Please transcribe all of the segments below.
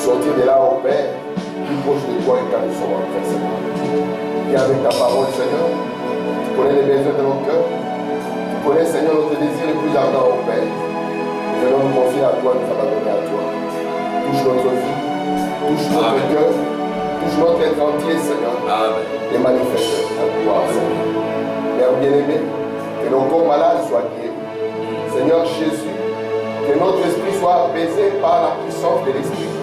sortir de là, au Père, plus proche de toi et quand nous sommes en train, Seigneur. Viens avec ta parole, Seigneur. Tu connais les besoins de nos cœurs. Tu connais, Seigneur, notre désir le plus ardent, au Père. Nous venons nous confier à toi, nous abandonner à toi. Touche notre vie, touche notre cœur, touche notre être entier, Seigneur. Amen. Et manifeste ta gloire, Seigneur. Père bien-aimé, que nos corps malades soient guéris. Seigneur Jésus, que notre esprit soit apaisé par la puissance de l'esprit.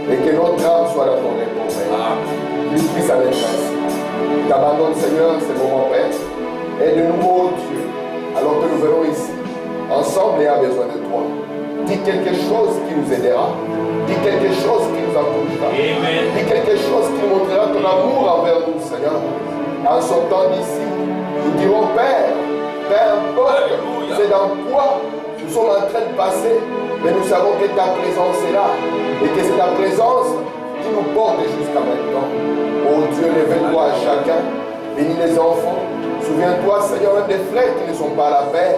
Et que notre âme soit dans ton repos, Père. Qu'il puisse aller ainsi. T'abandonne, Seigneur, ces moments, Père. Aide-nous, oh Dieu, alors que nous venons ici, ensemble et à besoin de toi. Dis quelque chose qui nous aidera. Dis quelque chose qui nous encouragera. Dis quelque chose qui montrera ton amour envers nous, Seigneur. En sortant d'ici, nous dirons, Père, peu importe c'est dans quoi nous sommes en train de passer, mais nous savons que ta présence est là. Et que c'est ta présence qui nous porte jusqu'à maintenant. Oh Dieu, révèle-toi à chacun. Bénis les enfants. Souviens-toi, Seigneur, même des frères qui ne sont pas à la paix.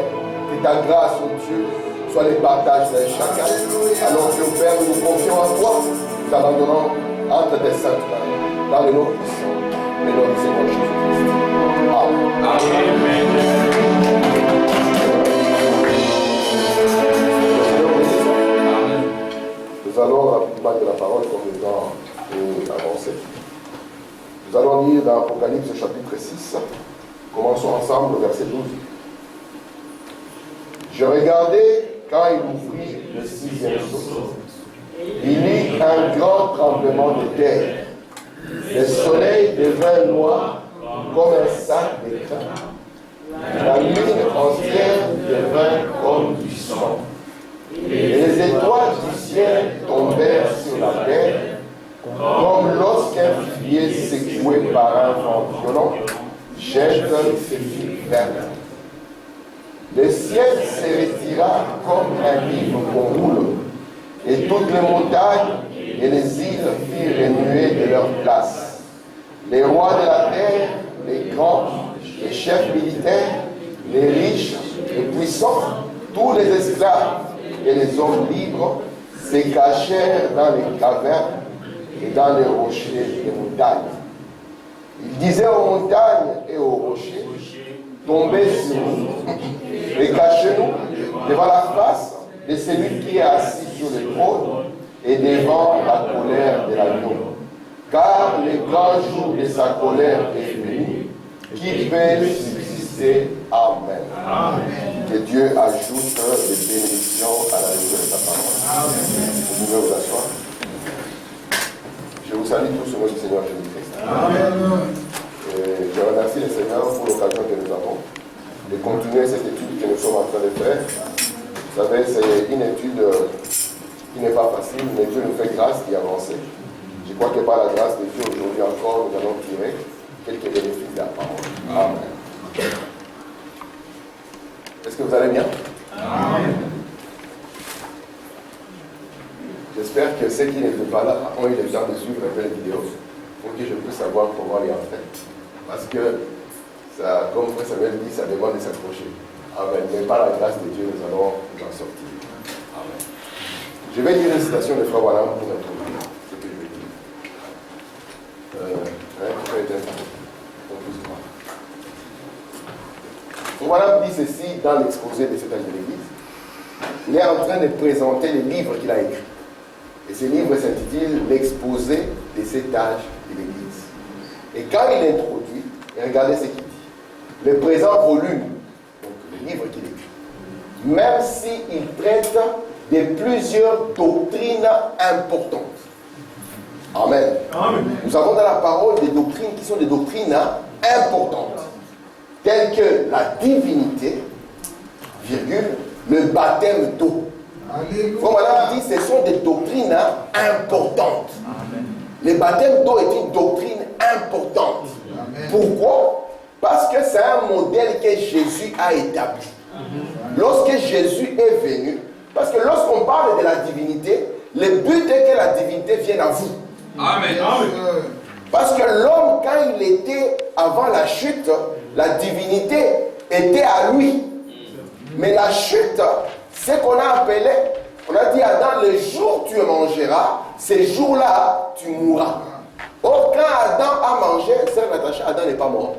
Que ta grâce, oh Dieu, soit les partages de chacun. Alors que, Père, nous nous confions en toi. Nous abandonnons entre tes saintes mains. Dans le nom puissant. Le nom du Seigneur Jésus-Christ. Amen. Amen. Nous allons rapidement de la parole comme le temps est avancé. Nous allons lire dans Apocalypse chapitre 6. Commençons ensemble au verset 12. Je regardais quand il ouvrit le 6e sceau. Il eut un grand tremblement de terre. Le soleil devint noir comme un sac d'écrin. La lune entière devint comme du sang. Et les étoiles du ciel tombèrent sur la terre, comme lorsqu'un figuier secoué par un vent violent jette ses fils vertes. Le ciel se retira comme un livre qu'on roule, et toutes les montagnes et les îles firent remuer de leur place. Les rois de la terre, les grands, les chefs militaires, les riches, les puissants, tous les esclaves et les hommes libres se cachèrent dans les cavernes et dans les rochers des montagnes. Il disait aux montagnes et aux rochers, tombez sur nous et cachez-nous devant la face de celui qui est assis sur le trône et devant la colère de l'agneau. Car le grand jour de sa colère est venu, qui peut subsister. Amen. Amen. Que Dieu ajoute des bénédictions à la lecture de sa parole. Amen. Vous pouvez vous asseoir. Je vous salue tous au nom du Seigneur Jésus-Christ. Amen. Je remercie le Seigneur pour l'occasion que nous avons de continuer cette étude que nous sommes en train de faire. Vous savez, c'est une étude qui n'est pas facile, mais Dieu nous fait grâce d'y avancer. Je crois que par la grâce de Dieu, aujourd'hui encore, nous allons tirer quelques bénéfices de la parole. Amen. Est-ce que vous allez bien? Amen. J'espère que ceux qui n'étaient pas là ont eu le temps de suivre un peu les vidéos pour que je puisse savoir comment les en faire. Parce que, ça, comme Frère Samuel dit, ça demande de s'accrocher. Amen. Mais par la grâce de Dieu, nous allons nous en sortir. Amen. Je vais lire une citation de Frère Branham pour introduire ce que je vais dire. Frère Branham dit ceci dans l'exposé de cet âge de l'Église. Il est en train de présenter les livres qu'il a écrits. Et ce livre s'intitule L'exposé de cet âge de l'Église. Et quand il introduit, et regardez ce qu'il dit. Le présent volume, donc le livre qu'il écrit, même s'il traite de plusieurs doctrines importantes. Amen. Amen. Nous avons dans la parole des doctrines qui sont des doctrines importantes, telles que la divinité, virgule, le baptême d'eau. Comme on dit, ce sont des doctrines importantes. Amen. Le baptême d'eau est une doctrine importante. Amen. Pourquoi? Parce que c'est un modèle que Jésus a établi. Amen. Lorsque Jésus est venu, parce que lorsqu'on parle de la divinité, le but est que la divinité vienne à vous. Amen. Parce que l'homme, quand il était avant la chute, la divinité était à lui. Mais la chute, c'est qu'on a appelé On a dit à Adam, le jour où tu mangeras, ces jours-là, tu mourras. Or, quand Adam a mangé, sœur Natacha, Adam n'est pas mort.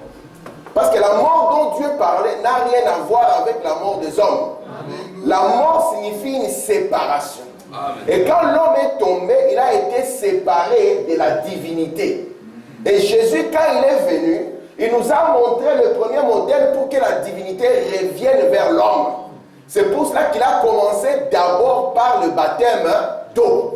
Parce que la mort dont Dieu parlait n'a rien à voir avec la mort des hommes. Amen. La mort signifie une séparation. Amen. Et quand l'homme est tombé, il a été séparé de la divinité. Et Jésus, quand il est venu, il nous a montré le premier modèle pour que la divinité revienne vers l'homme. C'est pour cela qu'il a commencé d'abord par le baptême d'eau.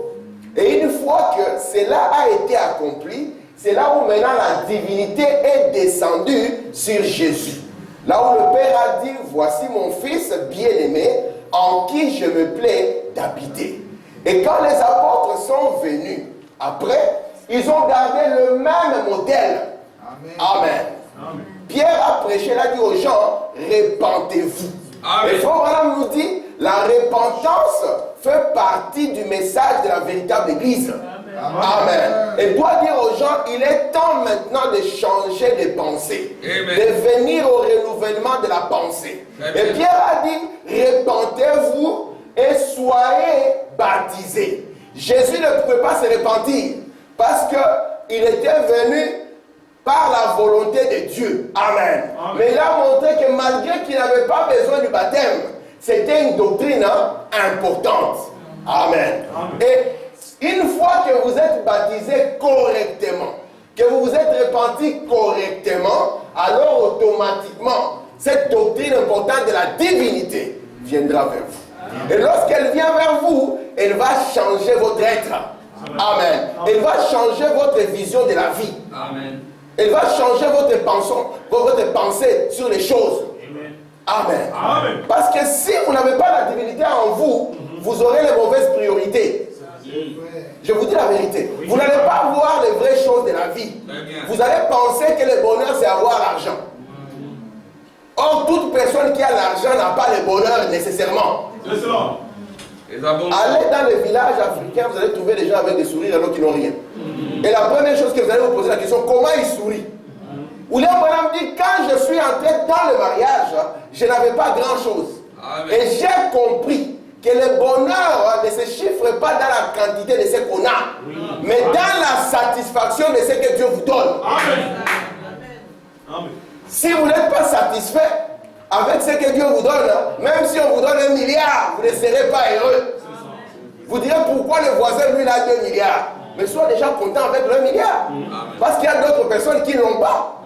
Et une fois que cela a été accompli, c'est là où maintenant la divinité est descendue sur Jésus. Là où le Père a dit, voici mon Fils bien-aimé, en qui je me plais d'habiter. Et quand les apôtres sont venus, après, ils ont gardé le même modèle. Amen. Amen. Amen. Pierre a prêché, il a dit aux gens, répentez-vous. Et Frère Branham nous dit, la repentance fait partie du message de la véritable Église. Amen. Et doit dire aux gens, il est temps maintenant de changer de pensée. Amen. De venir au renouvellement de la pensée. Amen. Et Pierre a dit, répentez-vous et soyez baptisés. Jésus ne pouvait pas se repentir parce qu'il était venu par la volonté de Dieu. Amen. Amen. Mais il a montré que malgré qu'il n'avait pas besoin du baptême, c'était une doctrine importante. Amen. Amen. Et une fois que vous êtes baptisé correctement, que vous vous êtes repenti correctement, alors automatiquement, cette doctrine importante de la divinité viendra vers vous. Et lorsqu'elle vient vers vous, elle va changer votre être. Amen. Elle va changer votre vision de la vie. Amen. Elle va changer votre pensée sur les choses. Amen. Amen. Parce que si vous n'avez pas la divinité en vous, vous aurez les mauvaises priorités. Je vous dis la vérité. Vous n'allez pas voir les vraies choses de la vie. Vous allez penser que le bonheur, c'est avoir l'argent. Or, toute personne qui a l'argent n'a pas le bonheur nécessairement. Allez dans les villages africains, vous allez trouver des gens avec des sourires alors qu'ils n'ont rien. Et la première chose que vous allez vous poser la question, comment ils sourient? William Branham dit, quand je suis entré dans le mariage, je n'avais pas grand-chose. Et j'ai compris que le bonheur ne se chiffre pas dans la quantité de ce qu'on a, mais dans la satisfaction de ce que Dieu vous donne. Amen. Si vous n'êtes pas satisfait avec ce que Dieu vous donne, même si on vous donne 1 milliard, vous ne serez pas heureux. Vous direz pourquoi le voisin, lui, il a 2 milliards. Mais soyez déjà content avec le 1 milliard. Parce qu'il y a d'autres personnes qui ne l'ont pas.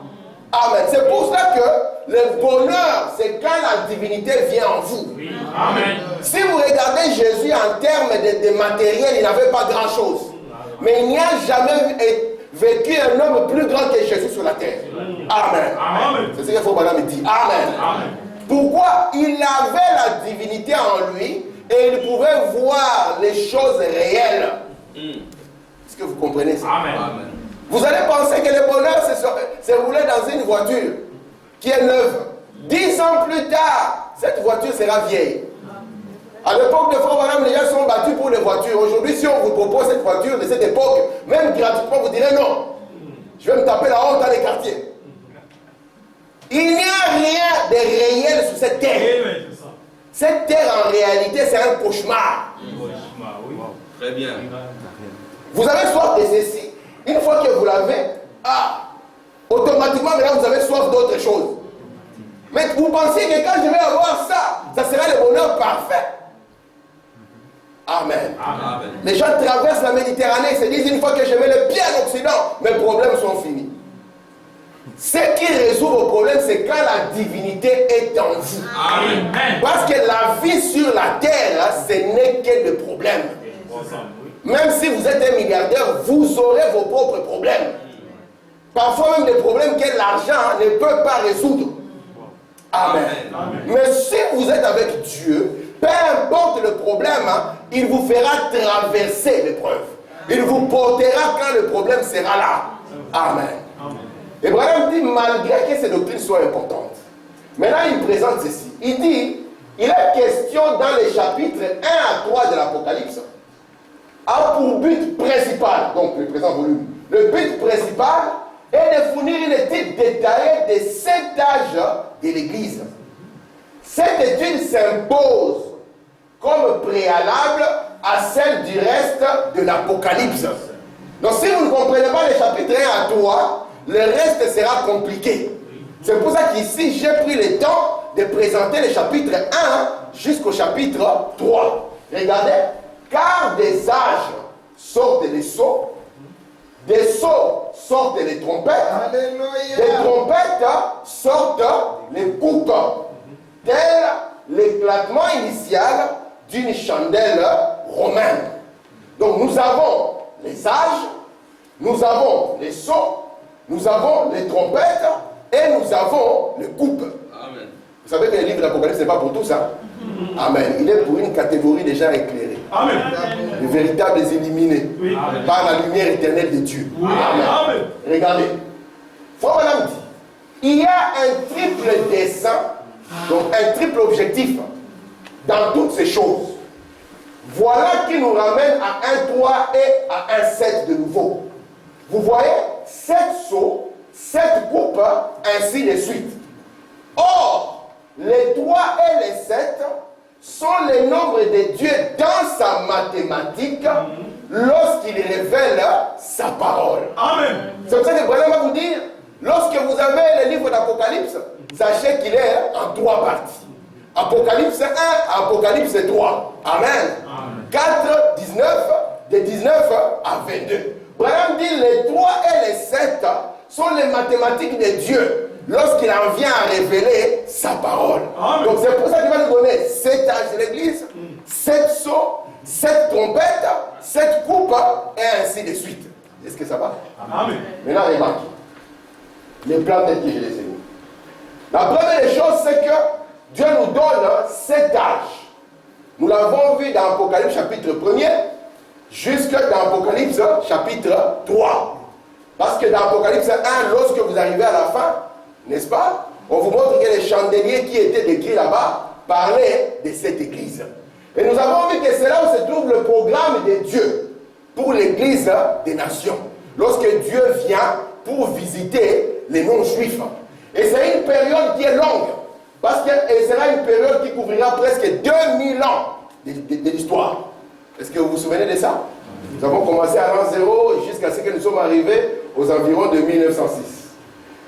Amen. C'est pour cela que le bonheur, c'est quand la divinité vient en vous. Amen. Si vous regardez Jésus en termes de matériel, il n'avait pas grand-chose. Mais il n'y a jamais vécu un homme plus grand que Jésus sur la terre. Amen. Amen. C'est ce qu'il faut me dire. Amen. Amen. Pourquoi? Il avait la divinité en lui et il pouvait voir les choses réelles. Est-ce que vous comprenez ça? Amen. Amen. Vous allez penser que le bonheur, c'est rouler dans une voiture qui est neuve. 10 ans plus tard, cette voiture sera vieille. À l'époque de Frère Branham, les gens sont battus pour les voitures. Aujourd'hui, si on vous propose cette voiture de cette époque, même gratuitement, vous direz non. Je vais me taper la honte dans les quartiers. Il n'y a rien de réel sur cette terre. Cette terre, en réalité, c'est un cauchemar. Très bien. Vous avez soif de ceci. Une fois que vous l'avez, automatiquement, maintenant, vous avez soif d'autre chose. Mais vous pensez que quand je vais avoir ça, ça sera le bonheur parfait. Amen. Amen. Les gens traversent la Méditerranée et se disent, une fois que je mets le pied en Occident, mes problèmes sont finis. Ce qui résout vos problèmes, c'est quand la divinité est en vous. Amen. Parce que la vie sur la terre, ce n'est que des problèmes. Même si vous êtes un milliardaire, vous aurez vos propres problèmes. Parfois même des problèmes que l'argent ne peut pas résoudre. Amen. Amen. Mais si vous êtes avec Dieu, peu importe le problème, il vous fera traverser l'épreuve. Il vous portera quand le problème sera là. Amen. Et Branham dit, malgré que ces doctrines soient importantes, maintenant il présente ceci. Il dit, il est question dans les chapitres 1 à 3 de l'Apocalypse, a pour but principal, donc le présent volume, le but principal est de fournir une étude détaillée des 7 âges de l'Église. Cette étude s'impose comme préalable à celle du reste de l'Apocalypse. Donc si vous ne comprenez pas les chapitres 1 à 3, le reste sera compliqué. C'est pour ça qu'ici, j'ai pris le temps de présenter les chapitres 1 jusqu'au chapitre 3. Regardez, car des âges sortent les sceaux, des sceaux sortent les trompettes, Alléluia. des trompettes sortent les coupes, tel l'éclatement initial d'une chandelle romaine. Donc nous avons les âges, nous avons les sceaux, nous avons les trompettes et nous avons les coupes. Amen. Vous savez que le livre d'Apocalypse, ce n'est pas pour tous, hein? Amen. Il est pour une catégorie de gens éclairés. Amen. Les véritables éliminés Oui. par la lumière éternelle de Dieu. Oui. Amen. Amen. Regardez. Frère Madame dit, il y a un triple dessein, donc un triple objectif dans toutes ces choses. Voilà qui nous ramène à 1,3 et à 1,7 de nouveau. Vous voyez, 7 sceaux, 7 coupes, ainsi de suite. Or, les 3 et les 7 sont les nombres de Dieu dans sa mathématique lorsqu'il révèle sa parole. Amen. C'est pour ça que Branham va vous dire, lorsque vous avez le livre d'Apocalypse, sachez qu'il est en 3 parties. Apocalypse 1, Apocalypse 3. Amen. 4, 19, de 19 à 22. Branham dit les 3 et les 7 sont les mathématiques de Dieu lorsqu'il en vient à révéler sa parole. Amen. Donc c'est pour ça qu'il va nous donner 7 âges de l'église, 7 sceaux, 7 trompettes, 7 coupes et ainsi de suite. Est-ce que ça va? Amen. Maintenant, remarquez. Les plans tels que je les ai mis. La première des choses, c'est que Dieu nous donne 7 âges. Nous l'avons vu dans Apocalypse chapitre 1er, jusque dans Apocalypse chapitre 3. Parce que dans Apocalypse 1, lorsque vous arrivez à la fin, n'est-ce pas, on vous montre que les chandeliers qui étaient décrits là-bas parlaient de cette église. Et nous avons vu que c'est là où se trouve le programme de Dieu pour l'église des nations. Lorsque Dieu vient pour visiter les non-juifs. Et c'est une période qui est longue. Parce que sera une période qui couvrira presque 2000 ans de l'histoire. Est-ce que vous vous souvenez de ça? Nous avons commencé à l'an 0 jusqu'à ce que nous sommes arrivés aux environs de 1906.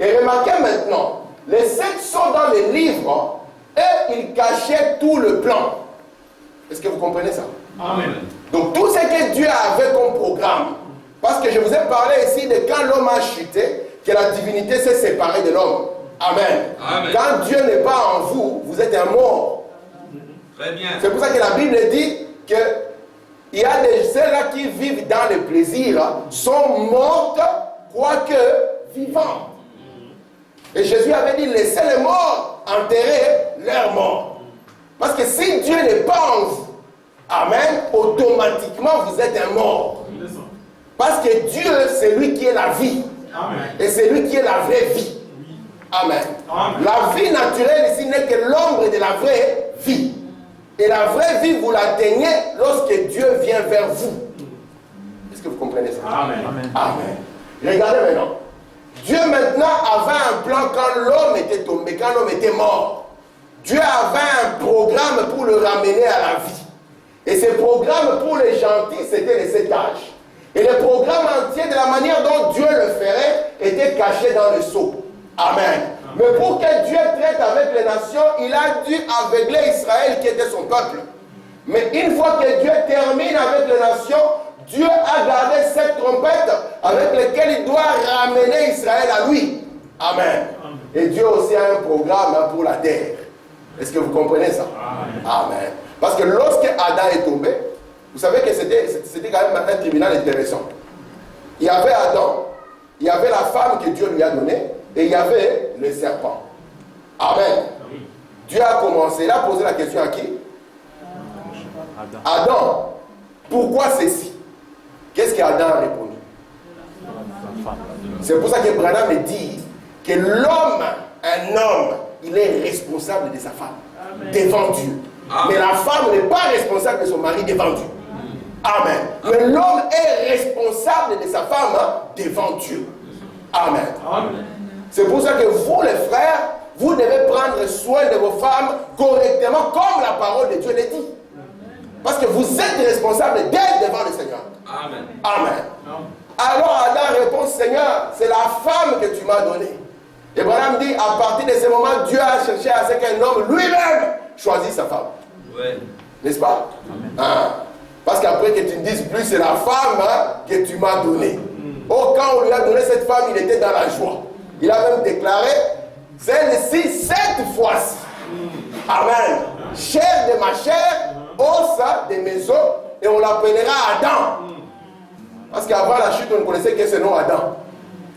Et remarquez maintenant, les 7 sont dans les livres et ils cachaient tout le plan. Est-ce que vous comprenez ça? Amen. Donc tout ce que Dieu avait comme programme, parce que je vous ai parlé ici de quand l'homme a chuté, que la divinité s'est séparée de l'homme. Amen. Amen. Quand Dieu n'est pas en vous, vous êtes un mort. Très bien. C'est pour ça que la Bible dit que il y a des ceux-là qui vivent dans le plaisir sont mortes, quoique vivantes. Et Jésus avait dit, laissez les morts enterrer leurs morts. Parce que si Dieu n'est pas en vous, amen, automatiquement vous êtes un mort. Parce que Dieu, c'est lui qui est la vie. Amen. Et c'est lui qui est la vraie vie. Amen. Amen. La vie naturelle ici n'est que l'ombre de la vraie vie. Et la vraie vie, vous l'atteignez lorsque Dieu vient vers vous. Est-ce que vous comprenez ça? Amen. Amen. Regardez maintenant. Dieu maintenant avait un plan quand l'homme était tombé, quand l'homme était mort. Dieu avait un programme pour le ramener à la vie. Et ce programme pour les gentils, c'était les 7 âges. Et le programme entier de la manière dont Dieu le ferait était caché dans le sceau. Amen. Mais pour que Dieu traite avec les nations, il a dû aveugler Israël qui était son peuple. Mais une fois que Dieu termine avec les nations, Dieu a gardé cette trompette avec laquelle il doit ramener Israël à lui. Amen. Et Dieu aussi a un programme pour la terre. Est-ce que vous comprenez ça? Amen. Parce que lorsque Adam est tombé, vous savez que c'était quand même un tribunal intéressant. Il y avait Adam, il y avait la femme que Dieu lui a donnée, et il y avait le serpent. Amen. Dieu a commencé, il a posé la question à qui? Adam, pourquoi ceci? Qu'est-ce qu'Adam a répondu? C'est pour ça que Branham me dit que l'homme, un homme, il est responsable de sa femme, devant Dieu. Mais la femme n'est pas responsable de son mari devant Dieu. Amen. Mais l'homme est responsable de sa femme devant Dieu. Amen. C'est pour ça que vous, les frères, vous devez prendre soin de vos femmes correctement, comme la parole de Dieu le dit. Parce que vous êtes responsable d'être devant le Seigneur. Amen. Amen. Alors Adam répond, Seigneur, c'est la femme que tu m'as donnée. Et Abraham dit, à partir de ce moment, Dieu a cherché à ce qu'un homme lui-même choisisse sa femme. Ouais. N'est-ce pas? Hein? Parce qu'après que tu ne dises plus, c'est la femme que tu m'as donnée. Oh, quand on lui a donné cette femme, il était dans la joie. Il a même déclaré, celle-ci, cette fois-ci. Amen. Chair de ma chair, os de mes os, et on l'appellera Adam. Parce qu'avant la chute, on ne connaissait que ce nom Adam.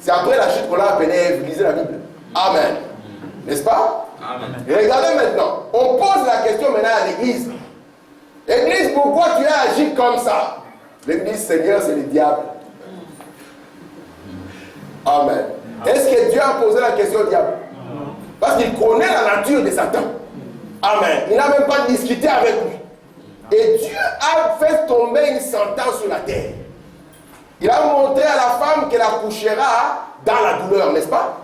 C'est après la chute qu'on l'a appelé Ève. Lisez la Bible. Amen. N'est-ce pas? Amen. Et regardez maintenant. On pose la question maintenant à l'église. Église, pourquoi tu as agi comme ça? L'église, Seigneur, c'est le diable. Amen. Est-ce que Dieu a posé la question au diable? Parce qu'il connaît la nature de Satan. Amen. Il n'a même pas discuté avec lui. Et Dieu a fait tomber une sentence sur la terre. Il a montré à la femme qu'elle accouchera dans la douleur, n'est-ce pas?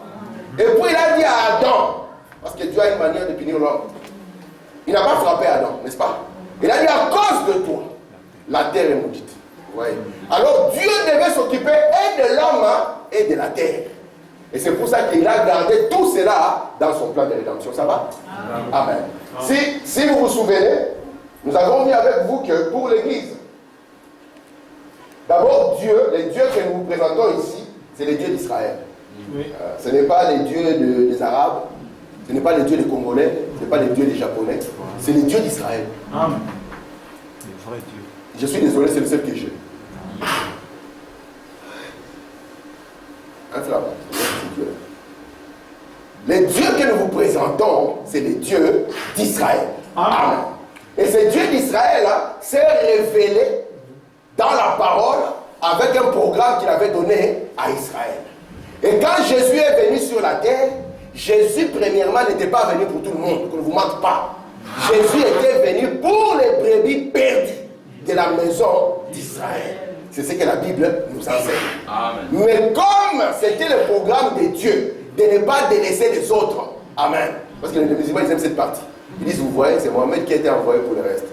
Et puis il a dit à Adam, parce que Dieu a une manière de punir l'homme. Il n'a pas frappé Adam, n'est-ce pas? Il a dit à cause de toi, la terre est maudite. Ouais. Alors Dieu devait s'occuper et de l'homme et de la terre. Et c'est pour ça qu'il a gardé tout cela dans son plan de rédemption. Ça va? Amen. Si vous vous souvenez, nous avons vu avec vous que pour l'Église, d'abord Dieu, les dieux que nous vous présentons ici, c'est les dieux d'Israël. Oui. Ce n'est pas les dieux des Arabes, ce n'est pas les dieux des Congolais, ce n'est pas les dieux des Japonais, c'est les dieux d'Israël. Amen. Les vrais dieux. Je suis désolé, c'est le seul que j'ai. Un flamand. Les dieux que nous vous présentons, c'est les dieux d'Israël. Amen. Et ces dieux d'Israël s'est révélé dans la parole avec un programme qu'il avait donné à Israël. Et quand Jésus est venu sur la terre, Jésus premièrement n'était pas venu pour tout le monde, qu'on ne vous manque pas. Jésus était venu pour les brebis perdues de la maison d'Israël. C'est ce que la Bible nous enseigne. Amen. Mais comme c'était le programme de Dieu de ne pas délaisser les autres, amen. Parce que les musulmans ils aiment cette partie. Ils disent, vous voyez, c'est Mohamed qui a été envoyé pour le reste.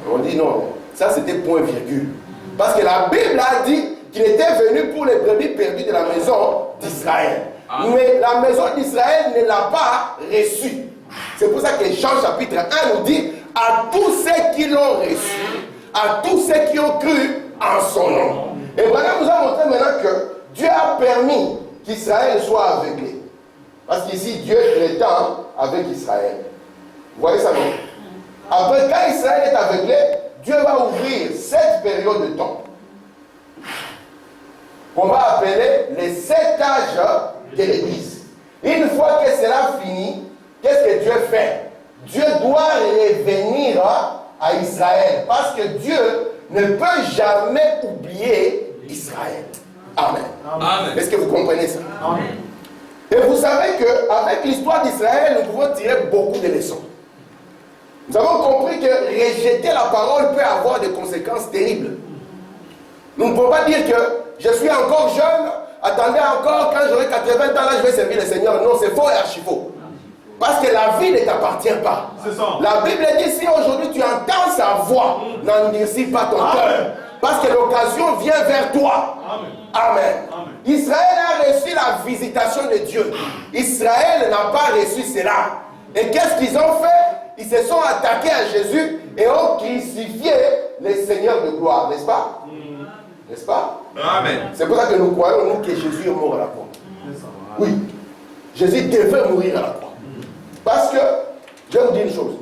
On dit non, ça c'était point virgule. Parce que la Bible a dit qu'il était venu pour les brebis perdues de la maison d'Israël. Mais la maison d'Israël ne l'a pas reçu. C'est pour ça que Jean chapitre 1 nous dit, à tous ceux qui l'ont reçu, à tous ceux qui ont cru en son nom. Et voilà, nous a montré maintenant que Dieu a permis qu'Israël soit aveuglé. Parce qu'ici, Dieu est temps avec Israël. Vous voyez ça, non? Après, quand Israël est aveuglé, Dieu va ouvrir cette période de temps qu'on va appeler les 7 âges de l'Église. Une fois que cela finit, qu'est-ce que Dieu fait? Dieu doit revenir à Israël. Parce que Dieu ne peut jamais oublier Israël. Amen. Amen. Est-ce que vous comprenez ça? Amen. Et vous savez qu'avec l'histoire d'Israël, nous pouvons tirer beaucoup de leçons. Nous avons compris que rejeter la parole peut avoir des conséquences terribles. Nous ne pouvons pas dire que je suis encore jeune, attendez encore, quand j'aurai 80 ans, là je vais servir le Seigneur. Non, c'est faux et archi faux. Parce que la vie ne t'appartient pas. La Bible dit, si aujourd'hui tu entends sa voix, n'endurcis pas ton cœur. Parce que l'occasion vient vers toi. Amen. Amen. Amen. Israël a reçu la visitation de Dieu. Israël n'a pas reçu cela. Et qu'est-ce qu'ils ont fait? Ils se sont attaqués à Jésus et ont crucifié les seigneurs de gloire. N'est-ce pas? N'est-ce pas? Amen. C'est pour ça que nous croyons, nous, que Jésus est mort à la croix. Oui. Jésus devait mourir à la croix. Parce que, je vais vous dire une chose.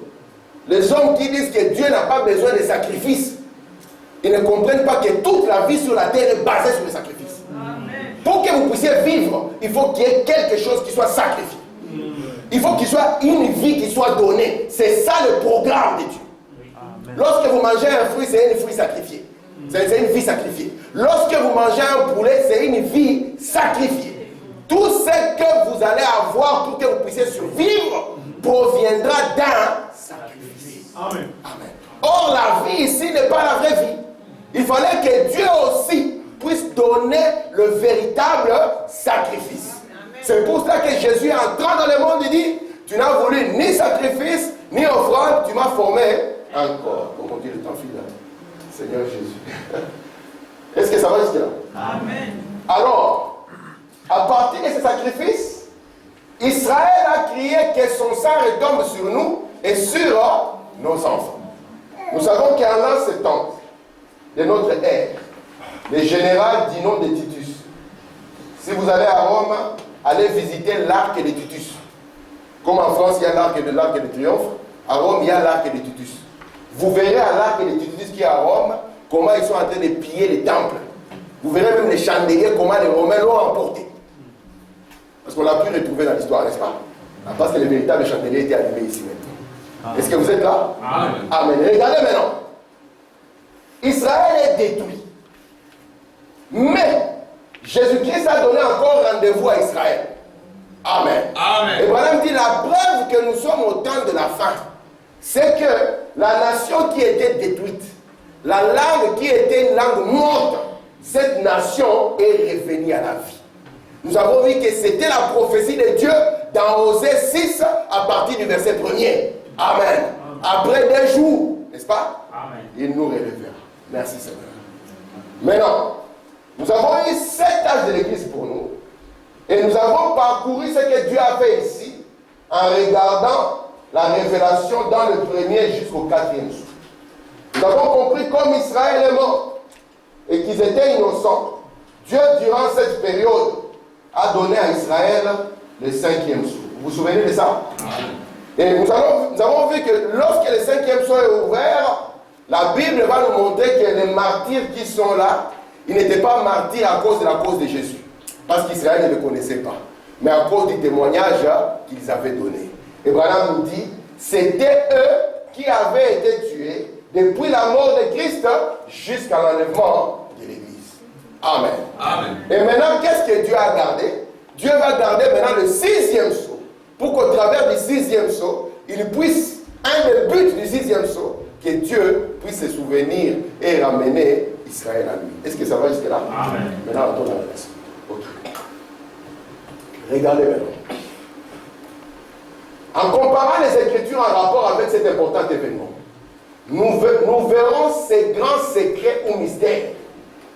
Les hommes qui disent que Dieu n'a pas besoin de sacrifices, ils ne comprennent pas que toute la vie sur la terre est basée sur le sacrifice. Amen. Pour que vous puissiez vivre, il faut qu'il y ait quelque chose qui soit sacrifié. Il faut qu'il soit une vie qui soit donnée. C'est ça le programme de Dieu. Amen. Lorsque vous mangez un fruit, c'est un fruit sacrifié. C'est une vie sacrifiée. Lorsque vous mangez un poulet, c'est une vie sacrifiée. Tout ce que vous allez avoir pour que vous puissiez survivre proviendra d'un sacrifice. Amen. Amen. Or, la vie ici n'est pas la vraie vie. Il fallait que Dieu aussi puisse donner le véritable sacrifice. C'est pour ça que Jésus, entrant dans le monde, il dit, tu n'as voulu ni sacrifice, ni offrande, tu m'as formé un corps. On continue le temps, fille, là. Seigneur Jésus. Est-ce que ça va jusque-là? Amen. Alors, à partir de ce sacrifice, Israël a crié que son sang retombe sur nous et sur nos enfants. Nous savons qu'en l'an 70 de notre ère, le général dit nom de Titus. Si vous allez à Rome, allez visiter l'arc de Titus. Comme en France, il y a l'arc de Triomphe, à Rome, il y a l'arc de Titus. Vous verrez à l'arc de Titus qui est à Rome, comment ils sont en train de piller les temples. Vous verrez même les chandeliers, comment les Romains l'ont emporté. Parce qu'on l'a pu retrouver dans l'histoire, n'est-ce pas? Parce que les véritables chandeliers étaient allumés ici maintenant. Est-ce que vous êtes là? Amen. Amen. Regardez maintenant. Israël est détruit. Mais Jésus-Christ a donné encore rendez-vous à Israël. Amen. Amen. Et voilà, dit la preuve que nous sommes au temps de la fin. C'est que la nation qui était détruite, la langue qui était une langue morte, cette nation est revenue à la vie. Nous avons vu que c'était la prophétie de Dieu dans Osée 6 à partir du verset 1er. Amen. Après 2 jours, n'est-ce pas? Amen. Il nous relèvera. Merci Seigneur. Maintenant, nous avons eu 7 âges de l'Église pour nous. Et nous avons parcouru ce que Dieu a fait ici en regardant la révélation dans le 1er jusqu'au 4e jour. Nous avons compris comme Israël est mort et qu'ils étaient innocents. Dieu, durant cette période, a donné à Israël le 5e jour. Vous vous souvenez de ça? Et nous avons vu que lorsque le 5e jour est ouvert, la Bible va nous montrer que les martyrs qui sont là, ils n'étaient pas martyrs à cause de la cause de Jésus. Parce qu'Israël ne le connaissait pas. Mais à cause du témoignage qu'ils avaient donné. Et voilà nous dit, c'était eux qui avaient été tués depuis la mort de Christ jusqu'à l'enlèvement de l'Église. Amen. Amen. Et maintenant, qu'est-ce que Dieu a gardé? Dieu va garder maintenant le 6e sceau. Pour qu'au travers du 6e sceau, il puisse, un des buts du 6e sceau, que Dieu puisse se souvenir et ramener Israël à lui. Est-ce que ça va jusque-là? Amen. Maintenant, on tourne à la version. Ok. Regardez maintenant. En comparant les Écritures en rapport avec cet important événement, nous verrons ces grands secrets ou mystères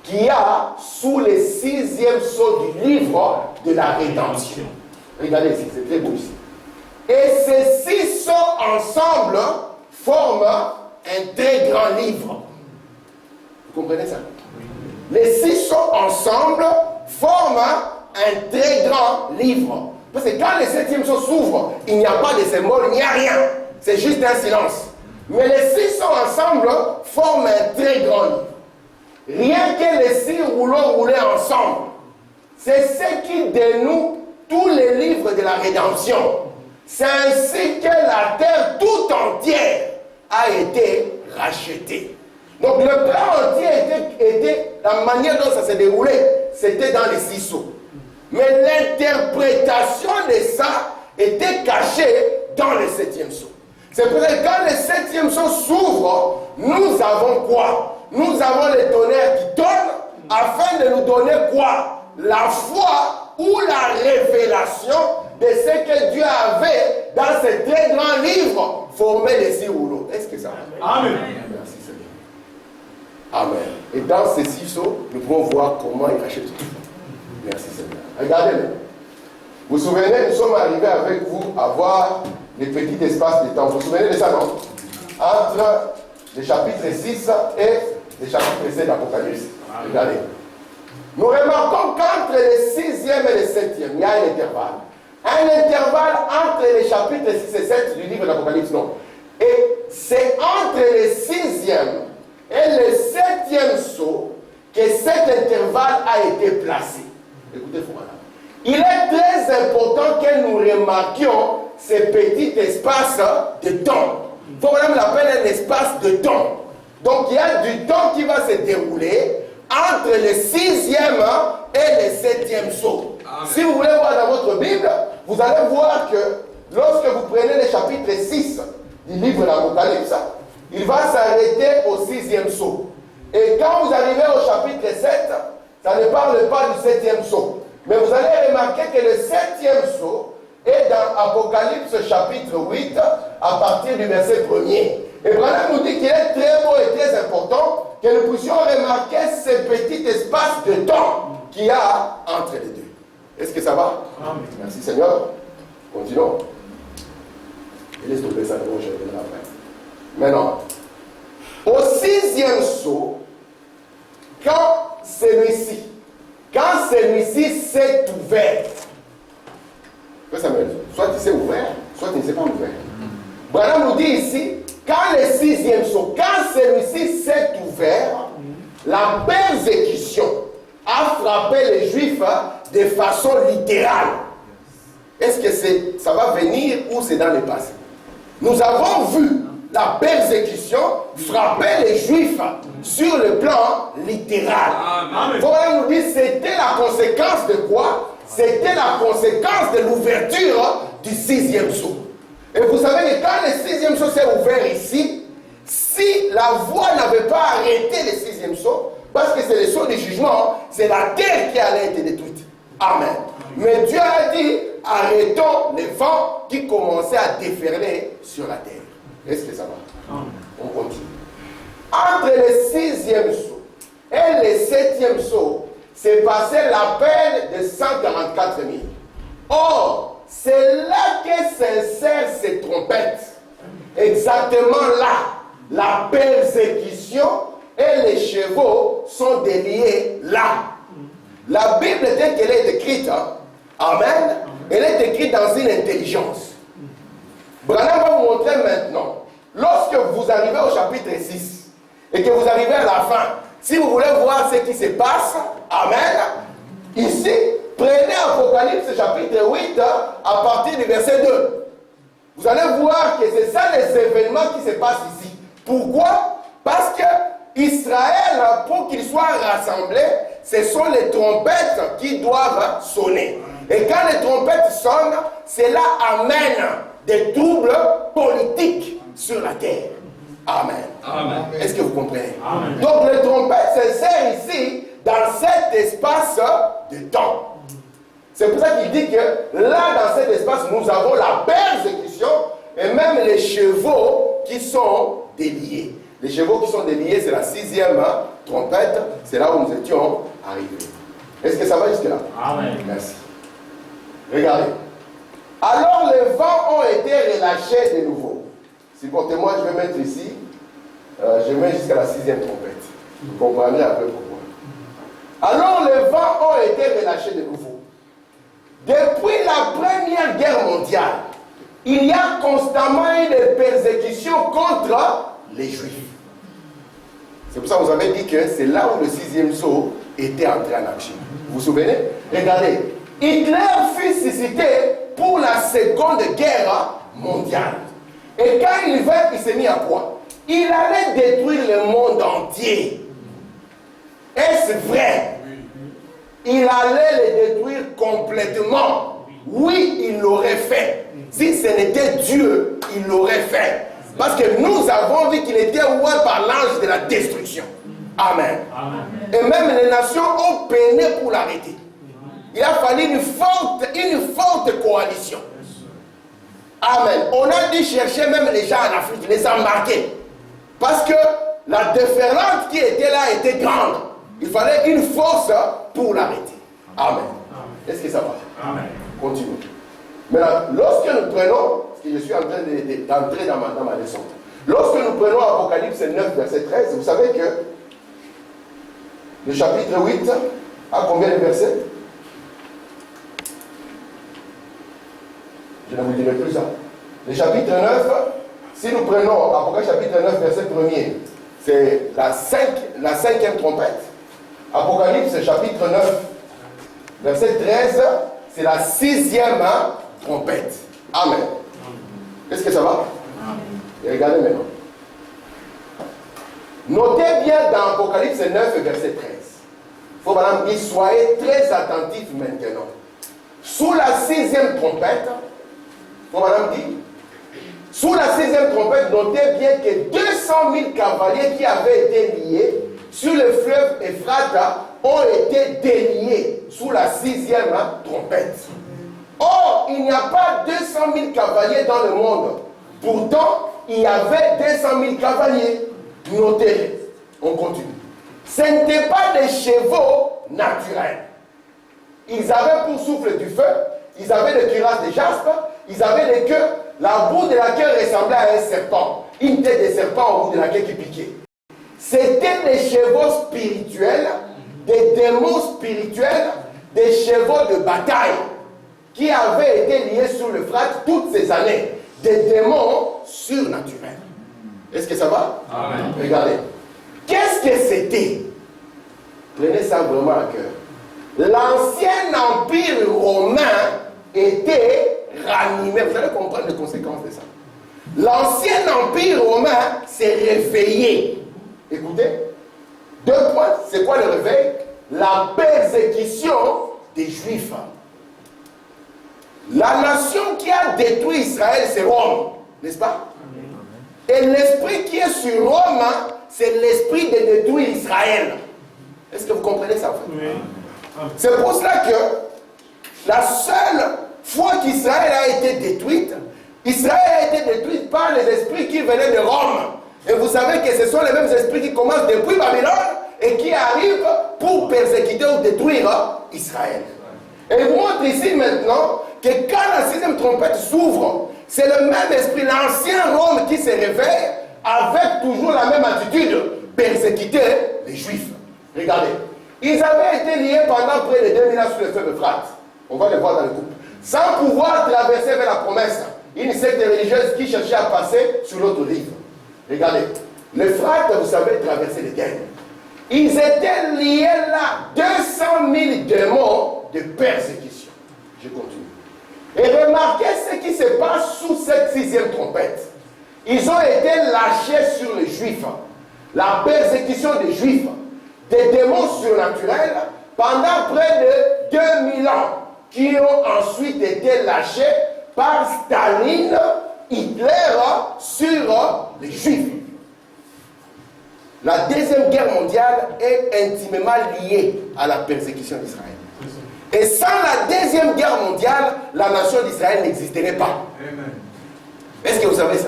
qu'il y a sous le 6e sceau du livre de la rédemption. Regardez ici, c'est très beau ici. Et ces 6 sceaux ensemble forment un très grand livre. Vous comprenez ça? Les 6 sceaux ensemble forment un très grand livre. Parce que quand le 7e sceau s'ouvre, il n'y a pas de symbole, il n'y a rien. C'est juste un silence. Mais les 6 sceaux ensemble forment un très grand livre. Rien que les 6 rouleaux roulés ensemble, c'est ce qui dénoue tous les livres de la rédemption. C'est ainsi que la terre tout entière a été rachetée. Donc le plan entier était la manière dont ça s'est déroulé, c'était dans les 6 sceaux. Mais l'interprétation de ça était cachée dans le 7e sceau. C'est pour ça que quand le 7e sceau s'ouvre, nous avons quoi? Nous avons le tonnerre qui tonne afin de nous donner quoi? La foi ou la révélation de ce que Dieu avait dans ce très grand livre formé de 6 rouleaux. Est-ce que ça va? Amen. Merci Seigneur. Amen. Et dans ces 6 sceaux, nous pouvons voir comment il rachète tout. Merci Seigneur. Regardez-le. Vous vous souvenez, nous sommes arrivés avec vous à voir les petits espaces de temps. Vous vous souvenez de ça, non? Entre le chapitre 6 et le chapitre 7 d'Apocalypse. Regardez. Nous remarquons qu'entre le 6e et le 7e, il y a un intervalle. Un intervalle entre les chapitres 6 et 7 du livre d'Apocalypse, non. Et c'est entre le 6e et le 7e sceau que cet intervalle a été placé. Écoutez, voilà. Il est très important que nous remarquions ces petits espaces de temps. Il faut même l'appeler un espace de temps. Donc il y a du temps qui va se dérouler entre le 6e et le 7e sceau. Amen. Si vous voulez voir dans votre Bible, vous allez voir que lorsque vous prenez le chapitre 6 du livre de l'Apocalypse, il va s'arrêter au 6e sceau. Et quand vous arrivez au chapitre 7, ça ne parle pas du 7e sceau. Mais vous allez remarquer que le 7e sceau est dans Apocalypse chapitre 8 à partir du verset 1er. Et Branham nous dit qu'il est très beau et très important que nous puissions remarquer ce petit espace de temps qu'il y a entre les deux. Est-ce que ça va? Amen. Merci Seigneur. Continuons. Et laisse tomber ça, je reviendrai après. Maintenant, au 6e saut, quand celui-ci s'est ouvert, soit il s'est ouvert, soit il ne s'est pas ouvert. Branham nous dit ici, quand le 6e saut, quand celui-ci s'est ouvert, la persécution a frappé les Juifs de façon littérale. Est-ce que ça va venir ou c'est dans le passé? Nous avons vu la persécution frapper les Juifs sur le plan littéral. Branham nous dit que c'était la conséquence de quoi? C'était la conséquence de l'ouverture du 6e saut. Et vous savez que quand le 6e saut s'est ouvert ici, si la voie n'avait pas arrêté le 6e saut, parce que c'est le saut du jugement, c'est la terre qui allait être détruite. Amen. Mais Dieu a dit, arrêtons les vents qui commençaient à déferler sur la terre. Est-ce que ça va? On continue. Entre le 6e saut et le 7e saut, s'est passé l'appel de 144 000. Or, c'est là que s'insèrent ces trompettes. Exactement là, la persécution et les chevaux sont déliés là. La Bible, telle qu'elle est écrite, amen, elle est écrite dans une intelligence. Branham va vous montrer maintenant, lorsque vous arrivez au chapitre 6 et que vous arrivez à la fin, si vous voulez voir ce qui se passe, amen, ici, prenez Apocalypse chapitre 8 à partir du verset 2. Vous allez voir que c'est ça les événements qui se passent ici. Pourquoi? Parce que Israël, pour qu'il soit rassemblé, ce sont les trompettes qui doivent sonner. Et quand les trompettes sonnent, cela amène des troubles politiques sur la terre. Amen. Amen. Est-ce que vous comprenez? Amen. Donc les trompettes s'insèrent ici dans cet espace de temps. C'est pour ça qu'il dit que là, dans cet espace, nous avons la persécution et même les chevaux qui sont déliés. Les chevaux qui sont déliés, c'est la 6e trompette. C'est là où nous étions arrivés. Est-ce que ça va jusque-là? Amen. Merci. Regardez. Alors les vents ont été relâchés de nouveau. Supportez-moi, je vais mettre ici. Je mets jusqu'à la 6e trompette. Vous comprendrez un peu pourquoi. Alors les vents ont été relâchés de nouveau. Depuis la Première Guerre mondiale, il y a constamment eu des persécutions contre les Juifs. C'est pour ça que vous avez dit que c'est là où le 6e saut était entré en action. Vous vous souvenez? Regardez, Hitler fut suscité pour la Seconde Guerre mondiale. Et quand il vint, il s'est mis à quoi? Il allait détruire le monde entier. Est-ce vrai? Il allait le détruire complètement. Oui, il l'aurait fait. Si ce n'était Dieu, il l'aurait fait. Parce que nous avons vu qu'il était oint par l'ange de la destruction. Amen. Amen. Et même les nations ont peiné pour l'arrêter. Il a fallu une forte coalition. Amen. On a dû chercher même les gens en Afrique, les embarquer. Parce que la déferlante qui était là était grande. Il fallait une force pour l'arrêter. Amen. Est-ce que ça va? Amen. Continue. Maintenant, lorsque nous prenons, parce que je suis en train d'entrer dans ma leçon, lorsque nous prenons Apocalypse 9, verset 13, vous savez que le chapitre 8 a combien de versets? Je ne vous dirai plus ça. Le chapitre 9, si nous prenons Apocalypse chapitre 9, verset 1er, c'est la 5e trompette. Apocalypse chapitre 9, verset 13, c'est la 6e trompette. Amen. Est-ce que ça va? Amen. Et regardez maintenant. Notez bien dans Apocalypse 9, verset 13. Il faut maintenant dire, soyez très attentifs maintenant. Sous la 6e trompette, il faut maintenant dire, sous la 6e trompette, notez bien que 200 000 cavaliers qui avaient été liés sur le fleuve Ephrata ont été déliés sous la 6e trompette. Or, il n'y a pas 200 000 cavaliers dans le monde. Pourtant, il y avait 200 000 cavaliers. Notez-les. On continue. Ce n'étaient pas des chevaux naturels. Ils avaient pour souffle du feu, ils avaient des cuirasses de jaspe, ils avaient des queues, la boue de la queue ressemblait à un serpent. Une tête de serpent au bout de la queue qui piquait. C'était des chevaux spirituels, des démons spirituels, des chevaux de bataille qui avaient été liés sur l'Euphrate toutes ces années. Des démons surnaturels. Est-ce que ça va? Amen. Regardez. Qu'est-ce que c'était? Prenez ça vraiment à cœur. L'ancien empire romain était ranimé. Vous allez comprendre les conséquences de ça. L'ancien empire romain s'est réveillé. Écoutez. 2 points. C'est quoi le réveil? La persécution des Juifs. La nation qui a détruit Israël, c'est Rome. N'est-ce pas? Et l'esprit qui est sur Rome, c'est l'esprit de détruire Israël. Est-ce que vous comprenez ça en fait? Oui. C'est pour cela que la seule fois qu'Israël a été détruite, Israël a été détruite par les esprits qui venaient de Rome. Et vous savez que ce sont les mêmes esprits qui commencent depuis Babylone et qui arrivent pour persécuter ou détruire Israël. Et il vous montre ici maintenant que quand la 6e trompette s'ouvre, c'est le même esprit, l'ancien Rome qui se réveille avec toujours la même attitude, persécuter les Juifs. Regardez, ils avaient été liés pendant près de 2000 ans sur le fleuve Euphrate. On va le voir dans le couple. Sans pouvoir traverser vers la promesse, une secte religieuse qui cherchait à passer sur l'autre rive. Regardez, l'Euphrate, vous savez, traversait les terres. Ils étaient liés là, 200 000 démons de persécution. Je continue. Et remarquez ce qui se passe sous cette 6e trompette. Ils ont été lâchés sur les Juifs. La persécution des Juifs. Des démons surnaturels pendant près de 2000 ans qui ont ensuite été lâchés par Staline, Hitler sur les Juifs. La 2e guerre mondiale est intimement liée à la persécution d'Israël. Et sans la 2e guerre mondiale, la nation d'Israël n'existerait pas. Est-ce que vous savez ça?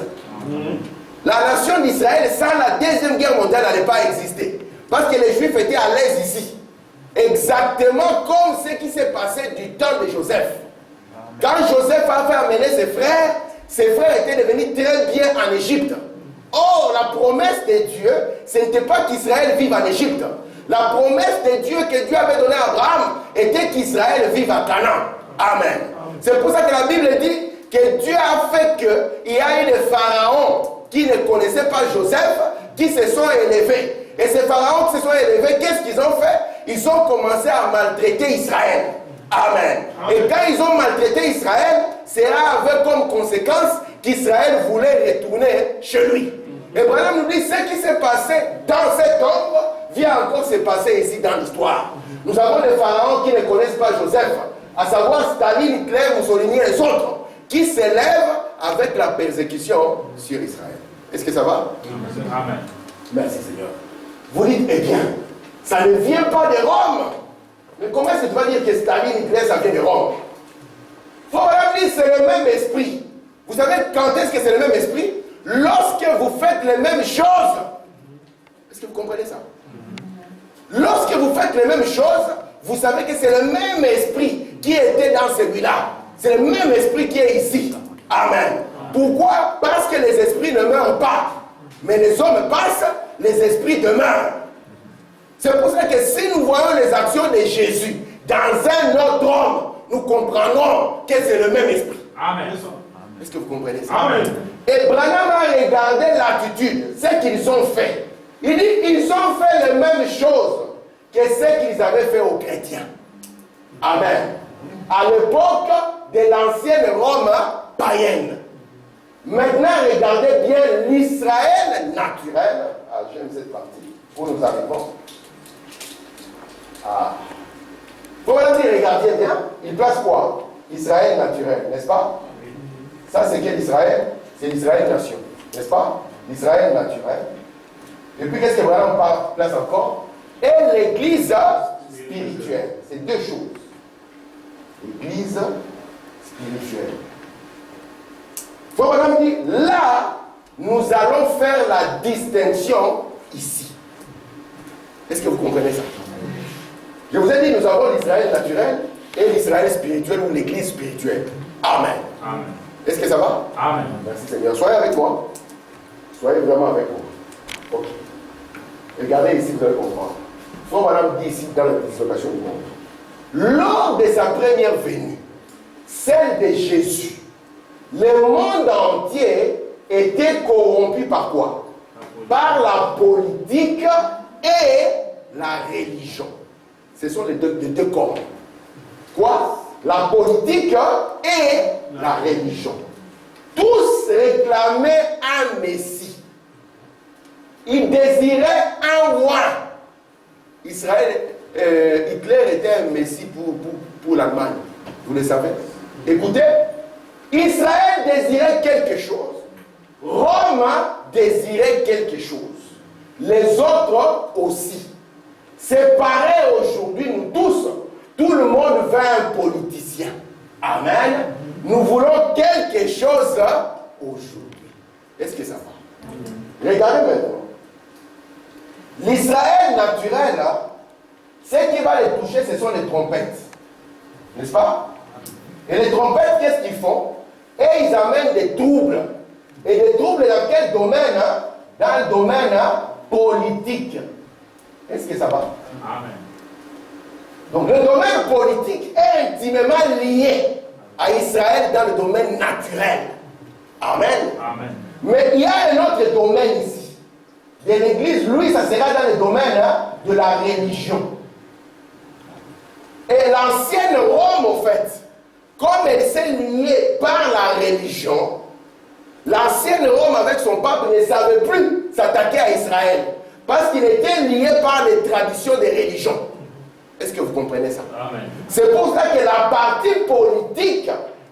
La nation d'Israël, sans la 2e guerre mondiale, n'allait pas exister. Parce que les Juifs étaient à l'aise ici. Exactement comme ce qui s'est passé du temps de Joseph. Quand Joseph a fait amener ses frères étaient devenus très bien en Égypte. Or, la promesse de Dieu, ce n'était pas qu'Israël vive en Égypte. La promesse de Dieu que Dieu avait donnée à Abraham était qu'Israël vive à Canaan. Amen. C'est pour ça que la Bible dit que Dieu a fait qu'il y a eu des pharaons qui ne connaissaient pas Joseph, qui se sont élevés. Et ces pharaons qui se sont élevés, qu'est-ce qu'ils ont fait? Ils ont commencé à maltraiter Israël. Amen. Et quand ils ont maltraité Israël, cela avait comme conséquence qu'Israël voulait retourner chez lui. Et Branham nous dit, ce qui s'est passé dans cette ombre vient encore se passer ici dans l'histoire. Nous avons des pharaons qui ne connaissent pas Joseph, à savoir Staline, Hitler, Mussolini et les autres, qui s'élèvent avec la persécution sur Israël. Est-ce que ça va? Amen. Merci Seigneur. Vous dites, eh bien, ça ne vient pas de Rome. Mais comment est-ce que tu vas dire que Staline, Hitler, ça vient de Rome? Il faut vraiment dire c'est le même esprit. Vous savez quand est-ce que c'est le même esprit? Lorsque vous faites les mêmes choses. Est-ce que vous comprenez ça? Lorsque vous faites les mêmes choses, vous savez que c'est le même esprit qui était dans celui-là. C'est le même esprit qui est ici. Amen. Pourquoi? Parce que les esprits ne meurent pas. Mais les hommes passent, les esprits demeurent. C'est pour ça que si nous voyons les actions de Jésus dans un autre homme, nous comprendrons que c'est le même esprit. Amen. Est-ce que vous comprenez ça? Amen. Et Branham a regardé l'attitude, ce qu'ils ont fait. Il dit, ils ont fait les mêmes choses que ce qu'ils avaient fait aux chrétiens. Amen. À l'époque de l'ancienne Rome païenne. Maintenant, regardez bien l'Israël naturel. Ah, j'aime cette partie. Où nous arrivons. Ah. Faut maintenant dire, regardez bien. Il place quoi? Israël naturel, n'est-ce pas? Ça, c'est quel Israël? C'est l'Israël nation, n'est-ce pas? L'Israël naturel. Et puis, qu'est-ce que Branham place encore? Et l'église spirituelle. C'est deux choses. L'église spirituelle. Branham dit, là, nous allons faire la distinction ici. Est-ce que vous comprenez ça? Je vous ai dit, nous avons l'Israël naturel et l'Israël spirituel ou l'église spirituelle. Amen. Amen. Est-ce que ça va? Amen. Merci Seigneur. Soyez avec moi. Soyez vraiment avec moi. Ok. Regardez ici, vous allez comprendre. Son madame dit ici dans la dislocation du monde. Lors de sa première venue, celle de Jésus, le monde entier était corrompu par quoi? Par la politique et la religion. Ce sont les deux corps. Quoi? La politique et la religion. Tous réclamaient un Messie. Ils désiraient un roi. Hitler était un Messie pour l'Allemagne. Vous le savez? Écoutez, Israël désirait quelque chose. Rome désirait quelque chose. Les autres aussi. C'est pareil aujourd'hui, nous tous. Tout le monde veut un politicien. Amen. Nous voulons quelque chose aujourd'hui. Est-ce que ça va? Regardez maintenant. L'Israël naturel, ce qui va les toucher, ce sont les trompettes. N'est-ce pas? Et les trompettes, qu'est-ce qu'ils font? Et ils amènent des troubles. Et des troubles dans quel domaine? Dans le domaine politique. Est-ce que ça va? Amen. Donc le domaine politique est intimement lié à Israël dans le domaine naturel. Amen. Amen. Mais il y a un autre domaine ici. De l'église, lui, ça sera dans le domaine de la religion. Et l'ancienne Rome, en fait, comme elle s'est liée par la religion, l'ancienne Rome avec son pape ne savait plus s'attaquer à Israël. Parce qu'il était lié par les traditions des religions. Est-ce que vous comprenez ça? Amen. C'est pour ça que la partie politique